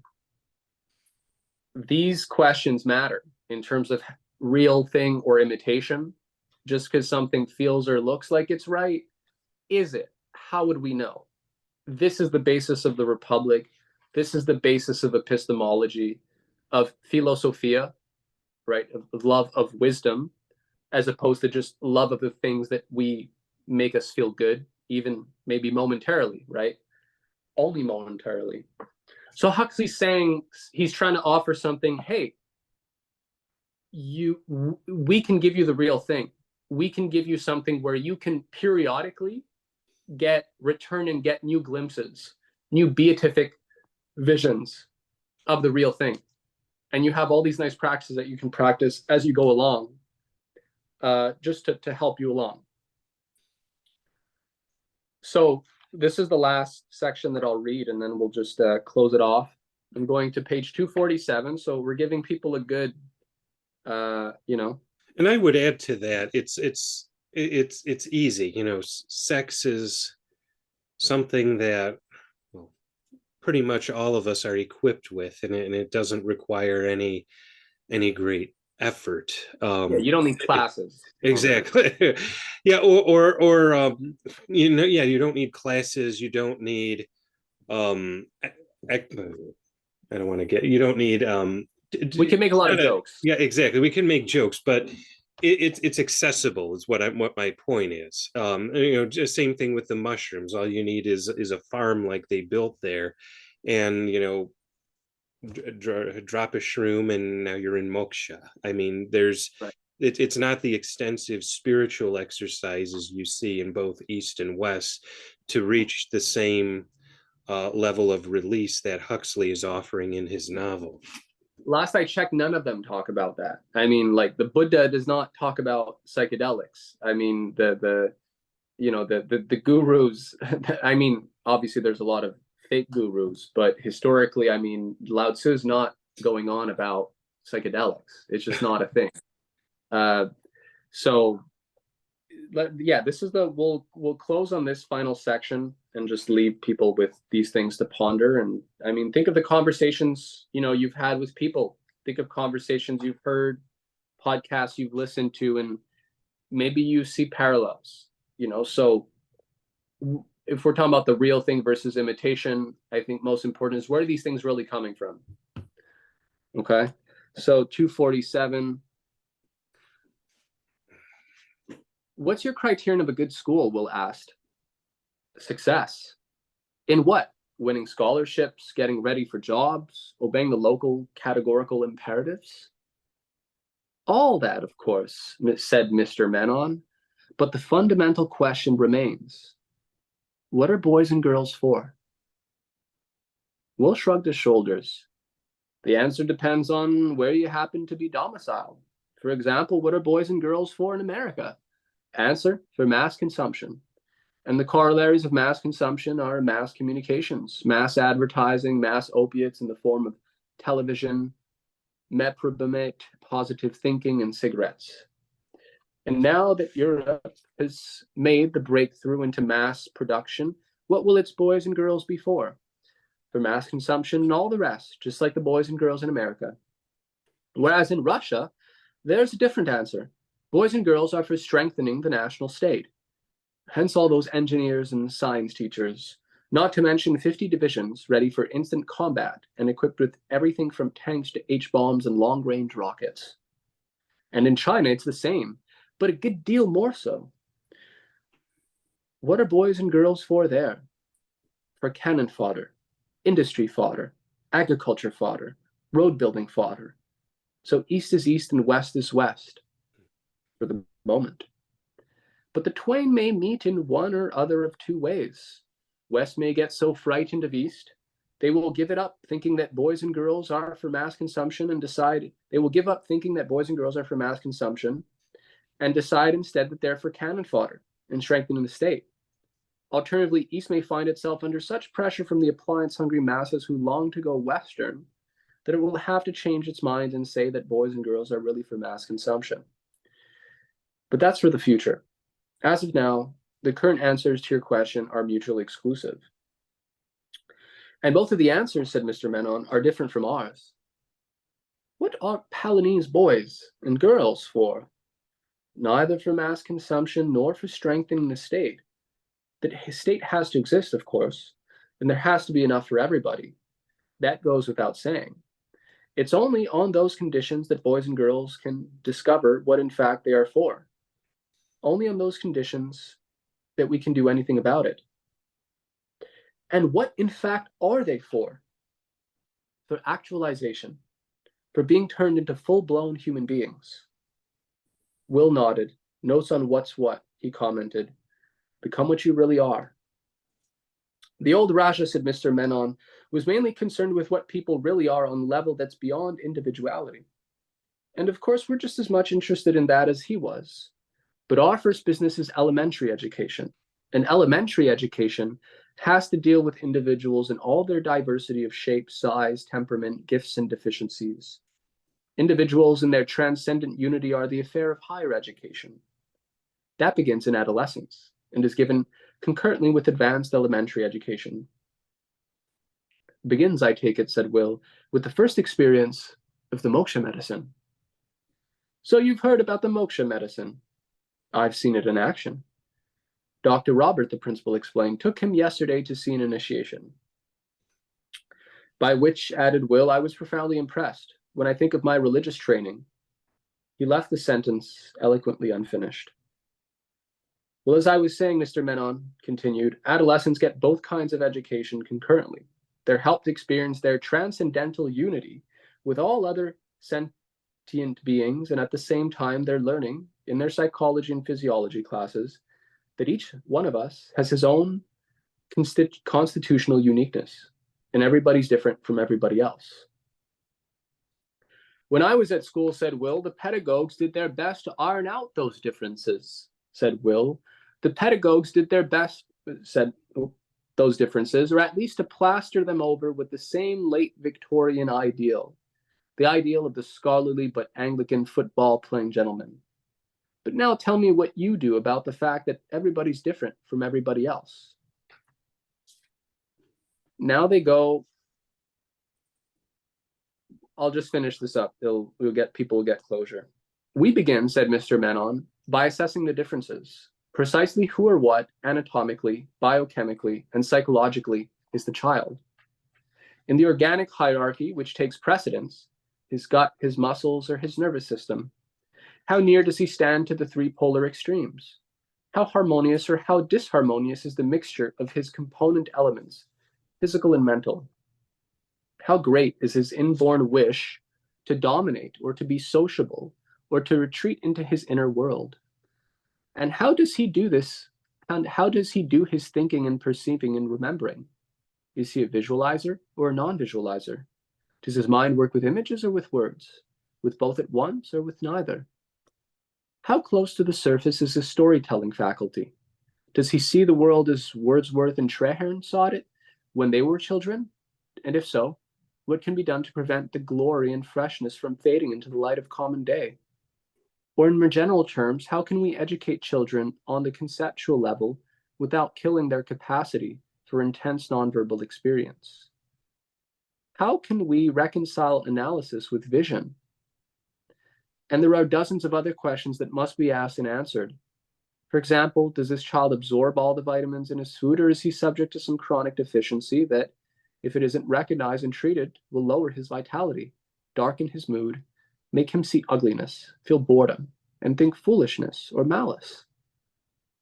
these questions matter in terms of real thing or imitation. Just because something feels or looks like it's right, is it? How would we know? This is the basis of the Republic. This is the basis of epistemology, of philosophia, right? Of love of wisdom, as opposed to just love of the things that we make us feel good, even maybe momentarily, right? Only momentarily. So Huxley's saying, he's trying to offer something. Hey, we can give you the real thing. We can give you something where you can periodically return and get new glimpses new beatific visions of the real thing. And you have all these nice practices that you can practice as you go along, just to help you along. So this is the last section that I'll read, and then we'll just close it off. I'm going to page 247. So we're giving people a good, you know. And I would add to that, it's easy. You know, sex is something that, well, pretty much all of us are equipped with, and it doesn't require any great effort. Yeah, you don't need classes. Exactly. Yeah, or you know, yeah, you don't need classes. You don't need I don't want to get. You don't need We can make a lot of jokes. Yeah, exactly. We can make jokes, but it's accessible. Is what my point is. You know, just same thing with the mushrooms. All you need is a farm like they built there, and you know, drop a shroom and now you're in moksha. I mean, there's Right. It's not the extensive spiritual exercises you see in both East and West to reach the same level of release that Huxley is offering in his novel. Last I checked, none of them talk about that. I mean, like the Buddha does not talk about psychedelics. I mean, the you know, the gurus. I mean, obviously there's a lot of fake gurus, but historically, I mean, Lao Tzu is not going on about psychedelics. It's just not a thing. So yeah, this is we'll close on this final section and just leave people with these things to ponder. And I mean, think of the conversations, you know, you've had with people. Think of conversations you've heard, podcasts you've listened to, and maybe you see parallels, you know. So if we're talking about the real thing versus imitation, I think most important is, where are these things really coming from? Okay. So 247. What's your criterion of a good school? Will ask. Success. In what? Winning scholarships, getting ready for jobs, obeying the local categorical imperatives? All that, of course, said Mr. Menon, but the fundamental question remains. What are boys and girls for? Will shrugged his shoulders. The answer depends on where you happen to be domiciled. For example, what are boys and girls for in America? Answer: for mass consumption. And the corollaries of mass consumption are mass communications, mass advertising, mass opiates in the form of television, meprobamate, positive thinking, and cigarettes. And now that Europe has made the breakthrough into mass production, what will its boys and girls be for? For mass consumption and all the rest, just like the boys and girls in America. Whereas in Russia, there's a different answer. Boys and girls are for strengthening the national state. Hence all those engineers and science teachers, not to mention 50 divisions ready for instant combat and equipped with everything from tanks to H-bombs and long-range rockets. And in China, it's the same, but a good deal more so. What are boys and girls for there? For cannon fodder, industry fodder, agriculture fodder, road building fodder. So east is east and west is west, for the moment. But the twain may meet in one or other of two ways. West may get so frightened of east, they will give it up thinking that boys and girls are for mass consumption and decide they will give up thinking that boys and girls are for mass consumption and decide instead that they're for cannon fodder and strengthening the state. Alternatively, East may find itself under such pressure from the appliance-hungry masses who long to go Western that it will have to change its mind and say that boys and girls are really for mass consumption. But that's for the future. As of now, the current answers to your question are mutually exclusive. And both of the answers, said Mr. Menon, are different from ours. What are Palinese boys and girls for? Neither for mass consumption nor for strengthening the state. The state has to exist, of course, and there has to be enough for everybody. That goes without saying. It's only on those conditions that boys and girls can discover what in fact they are for. Only on those conditions that we can do anything about it. And what in fact are they for? For actualization, for being turned into full-blown human beings. Will nodded, notes on what's what, he commented. Become what you really are. The old Raja, said Mr. Menon, was mainly concerned with what people really are on a level that's beyond individuality. And of course, we're just as much interested in that as he was. But our first business is elementary education. And elementary education has to deal with individuals in all their diversity of shape, size, temperament, gifts, and deficiencies. Individuals in their transcendent unity are the affair of higher education. That begins in adolescence and is given concurrently with advanced elementary education. Begins, I take it, said Will, with the first experience of the moksha medicine. So you've heard about the moksha medicine. I've seen it in action. Dr. Robert, the principal explained, took him yesterday to see an initiation. By which, added Will, I was profoundly impressed. When I think of my religious training, he left the sentence eloquently unfinished. Well, as I was saying, Mr. Menon continued, adolescents get both kinds of education concurrently. They're helped experience their transcendental unity with all other sentient beings, and at the same time, they're learning in their psychology and physiology classes that each one of us has his own constitutional uniqueness, and everybody's different from everybody else. When I was at school, said Will, the pedagogues did their best to iron out those differences, said Will. The pedagogues did their best, said those differences, or at least to plaster them over with the same late Victorian ideal, the ideal of the scholarly but Anglican football-playing gentleman. But now tell me what you do about the fact that everybody's different from everybody else. Now they go, I'll just finish this up. People will get closure. We begin, said Mr. Menon, by assessing the differences. Precisely who or what, anatomically, biochemically, and psychologically, is the child. In the organic hierarchy, which takes precedence, his gut, his muscles, or his nervous system, how near does he stand to the three polar extremes? How harmonious or how disharmonious is the mixture of his component elements, physical and mental? How great is his inborn wish to dominate or to be sociable or to retreat into his inner world? And how does he do this? And how does he do his thinking and perceiving and remembering? Is he a visualizer or a non-visualizer? Does his mind work with images or with words? With both at once or with neither? How close to the surface is his storytelling faculty? Does he see the world as Wordsworth and Traherne saw it when they were children? And if so, what can be done to prevent the glory and freshness from fading into the light of common day? Or in more general terms, how can we educate children on the conceptual level without killing their capacity for intense nonverbal experience? How can we reconcile analysis with vision? And there are dozens of other questions that must be asked and answered. For example, does this child absorb all the vitamins in his food, or is he subject to some chronic deficiency that, if it isn't recognized and treated, will lower his vitality, darken his mood, make him see ugliness, feel boredom, and think foolishness or malice?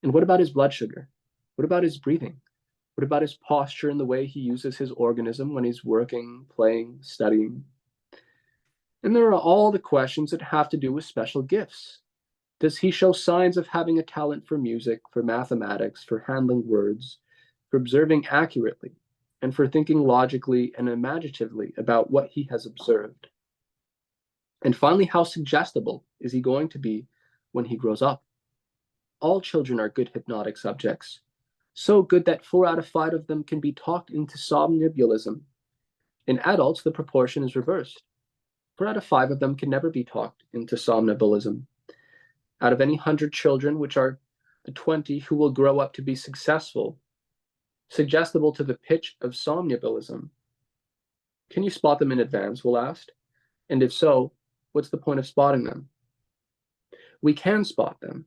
And what about his blood sugar? What about his breathing? What about his posture and the way he uses his organism when he's working, playing, studying? And there are all the questions that have to do with special gifts. Does he show signs of having a talent for music, for mathematics, for handling words, for observing accurately, and for thinking logically and imaginatively about what he has observed? And finally, how suggestible is he going to be when he grows up? All children are good hypnotic subjects, so good that 4 out of 5 of them can be talked into somnambulism. In adults, the proportion is reversed. 4 out of 5 of them can never be talked into somnambulism. Out of any 100 children, which are the 20 who will grow up to be successful, suggestible to the pitch of somnambulism, can you spot them in advance, Will asked? And if so, what's the point of spotting them? We can spot them.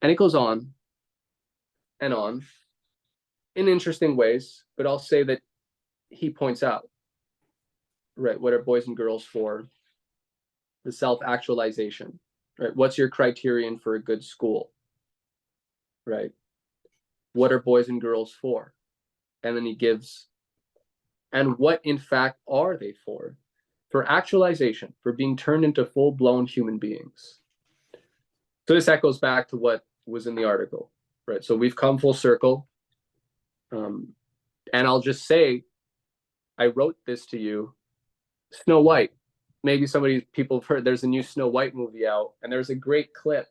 And it goes on and on in interesting ways, but I'll say that he points out, right, what are boys and girls for? The self-actualization, right? What's your criterion for a good school, right? What are boys and girls for? And then he gives, and what in fact are they for? For actualization, for being turned into full-blown human beings. So this echoes back to what was in the article, right? So we've come full circle. And I'll just say, I wrote this to you. Snow White. Maybe people have heard there's a new Snow White movie out, and there's a great clip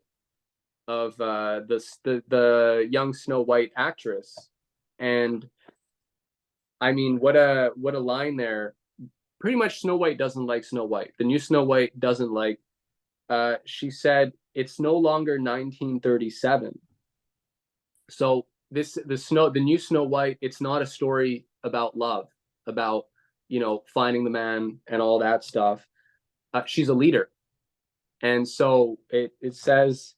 of the young Snow White actress. And I mean, what a line there. Pretty much Snow White doesn't like Snow White. The new Snow White doesn't like. She said it's no longer 1937. So the new Snow White, it's not a story about love, about finding the man and all that stuff. She's a leader, and so it says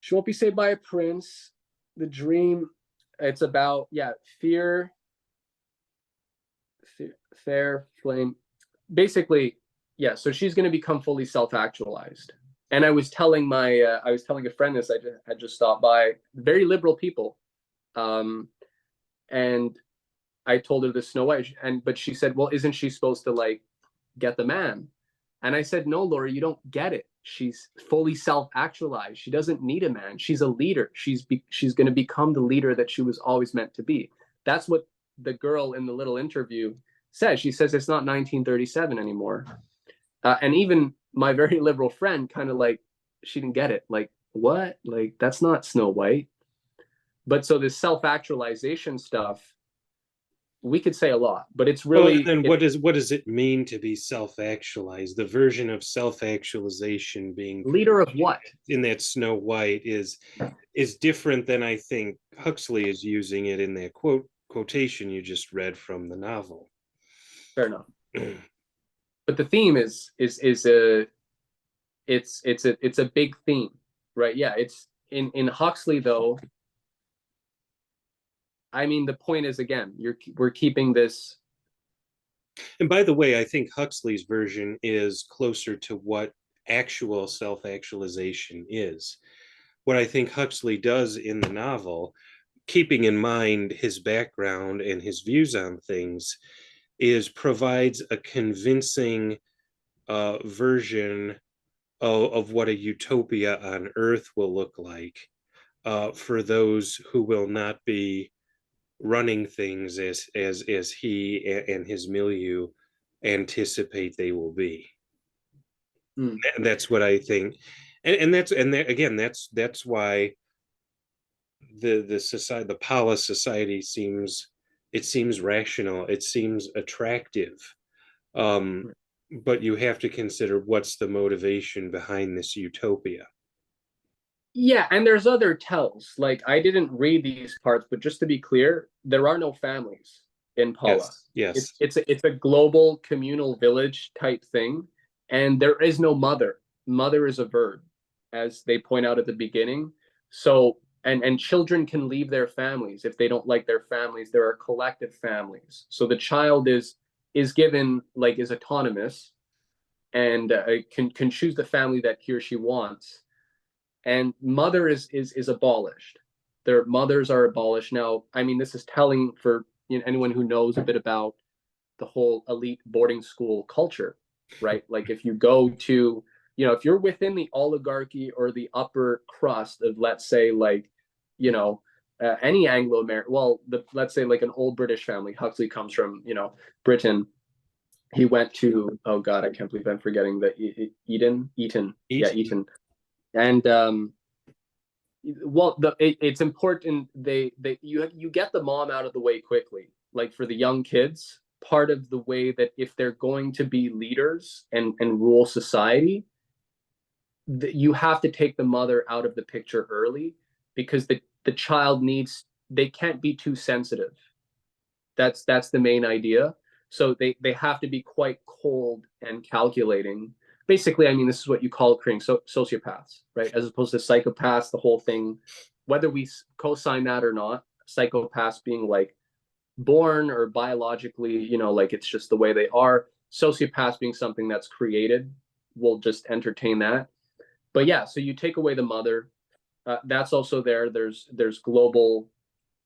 she won't be saved by a prince. The dream, it's about fear, fair flame, basically. Yeah, so she's going to become fully self-actualized. And I was telling a friend this. I had just stopped by, very liberal people, and I told her the Snow White, but she said, "Well, isn't she supposed to like get the man?" And I said, "No, Laura, you don't get it. She's fully self-actualized. She doesn't need a man. She's a leader. She's going to become the leader that she was always meant to be." That's what the girl in the little interview says. She says it's not 1937 anymore. And even my very liberal friend kind of like, she didn't get it. Like, what? Like, that's not Snow White. But so this self-actualization stuff, we could say a lot, but it's really. Well, then what does it mean to be self-actualized? The version of self-actualization being Leader of what? in that Snow White is different than I think Huxley is using it in that quotation you just read from the novel. Fair enough. But the theme is a it's a big theme, right? Yeah, it's in Huxley though. I mean, the point is, again, we're keeping this. And by the way, I think Huxley's version is closer to what actual self-actualization is. What I think Huxley does in the novel, keeping in mind his background and his views on things, is provides a convincing version of what a utopia on Earth will look like for those who will not be running things as he and his milieu anticipate they will be. And that's what I think, again, that's why the society, the polis society seems rational, it seems attractive, but you have to consider what's the motivation behind this utopia. Yeah, and there's other tells. Like, I didn't read these parts, but just to be clear, there are no families in Paula. Yes. It's a global communal village type thing, and there is no mother. Mother is a verb, as they point out at the beginning. So and children can leave their families if they don't like their families. There are collective families. So the child is given, like, is autonomous, and can choose the family that he or she wants. And mother is abolished. Their mothers are abolished. Now, I mean, this is telling for anyone who knows a bit about the whole elite boarding school culture, right? Like, if you go to, if you're within the oligarchy or the upper crust of, let's say, like, any Anglo-American, well, let's say like an old British family. Huxley comes from, Britain. He went to, oh God, I can't believe I'm forgetting Eton. Yeah, Eton. And well, it's important you get the mom out of the way quickly. Like, for the young kids, part of the way that if they're going to be leaders and rule society, you have to take the mother out of the picture early, because the child they can't be too sensitive. That's the main idea. So they have to be quite cold and calculating. Basically, I mean, this is what you call creating sociopaths, right? As opposed to psychopaths, the whole thing, whether we co-sign that or not, psychopaths being like born or biologically, like it's just the way they are. Sociopaths being something that's created, we'll just entertain that. But yeah, so you take away the mother. That's also there. There's global,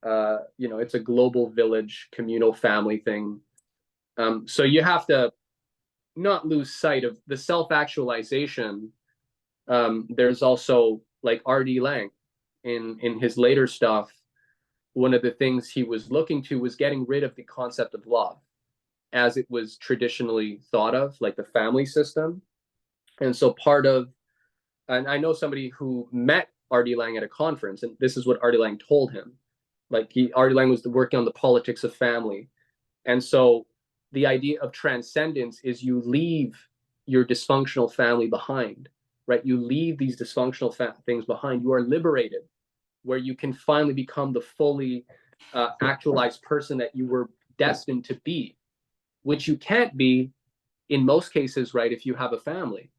it's a global village, communal family thing. So you have to not lose sight of the self-actualization. There's also, like, R.D. Laing in his later stuff. one of the things he was looking to was getting rid of the concept of love as it was traditionally thought of, like the family system. And so and I know somebody who met Artie Lang at a conference, and this is what Artie Lang told him. Like Artie Lang was working on the politics of family. And so the idea of transcendence is you leave your dysfunctional family behind, right? You leave these dysfunctional things behind. You are liberated, where you can finally become the fully actualized person that you were destined to be, which you can't be in most cases, right, if you have a family,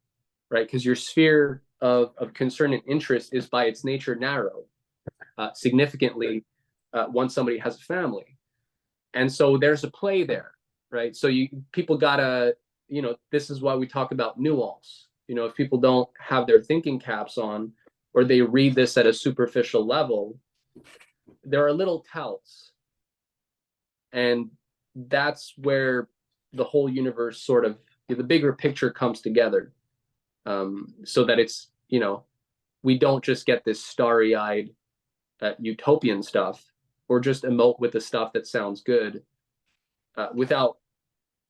right? Because your sphere of concern and interest is by its nature narrow, significantly, once somebody has a family. And so there's a play there, right? So people gotta, this is why we talk about nuance. If people don't have their thinking caps on, or they read this at a superficial level, there are little tells. And that's where the whole universe sort of, the bigger picture comes together. So that it's, we don't just get this starry-eyed utopian stuff, or just emote with the stuff that sounds good without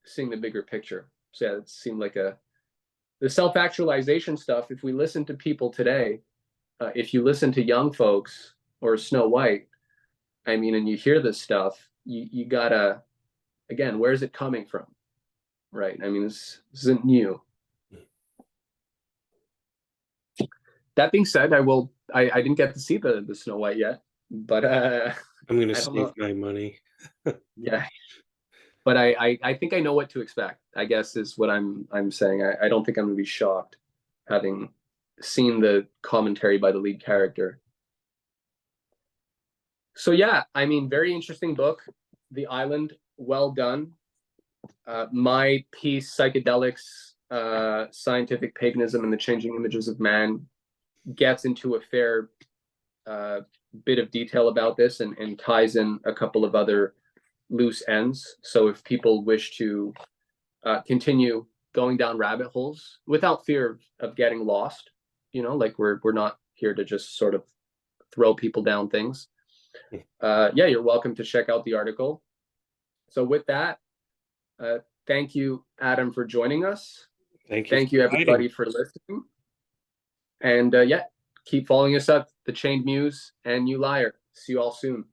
seeing the bigger picture. So yeah, it seemed like the self-actualization stuff, if we listen to people today, if you listen to young folks or Snow White, I mean, and you hear this stuff, you gotta, again, where's it coming from? Right? I mean, this isn't new. That being said, I didn't get to see the Snow White yet, but I'm gonna save my money. Yeah. But I think I know what to expect, I guess, is what I'm saying. I don't think I'm gonna be shocked having seen the commentary by the lead character. So yeah, I mean, very interesting book. The Island, well done. My piece, Psychedelics, Scientific Paganism and the Changing Images of Man, gets into a fair bit of detail about this and ties in a couple of other loose ends. So if people wish to continue going down rabbit holes without fear of getting lost, like we're not here to just sort of throw people down things. Yeah, you're welcome to check out the article. So with that, thank you, Adam, for joining us. Thank you, everybody, for listening. And yeah, keep following us up, The Chained Muse and You Liar. See you all soon.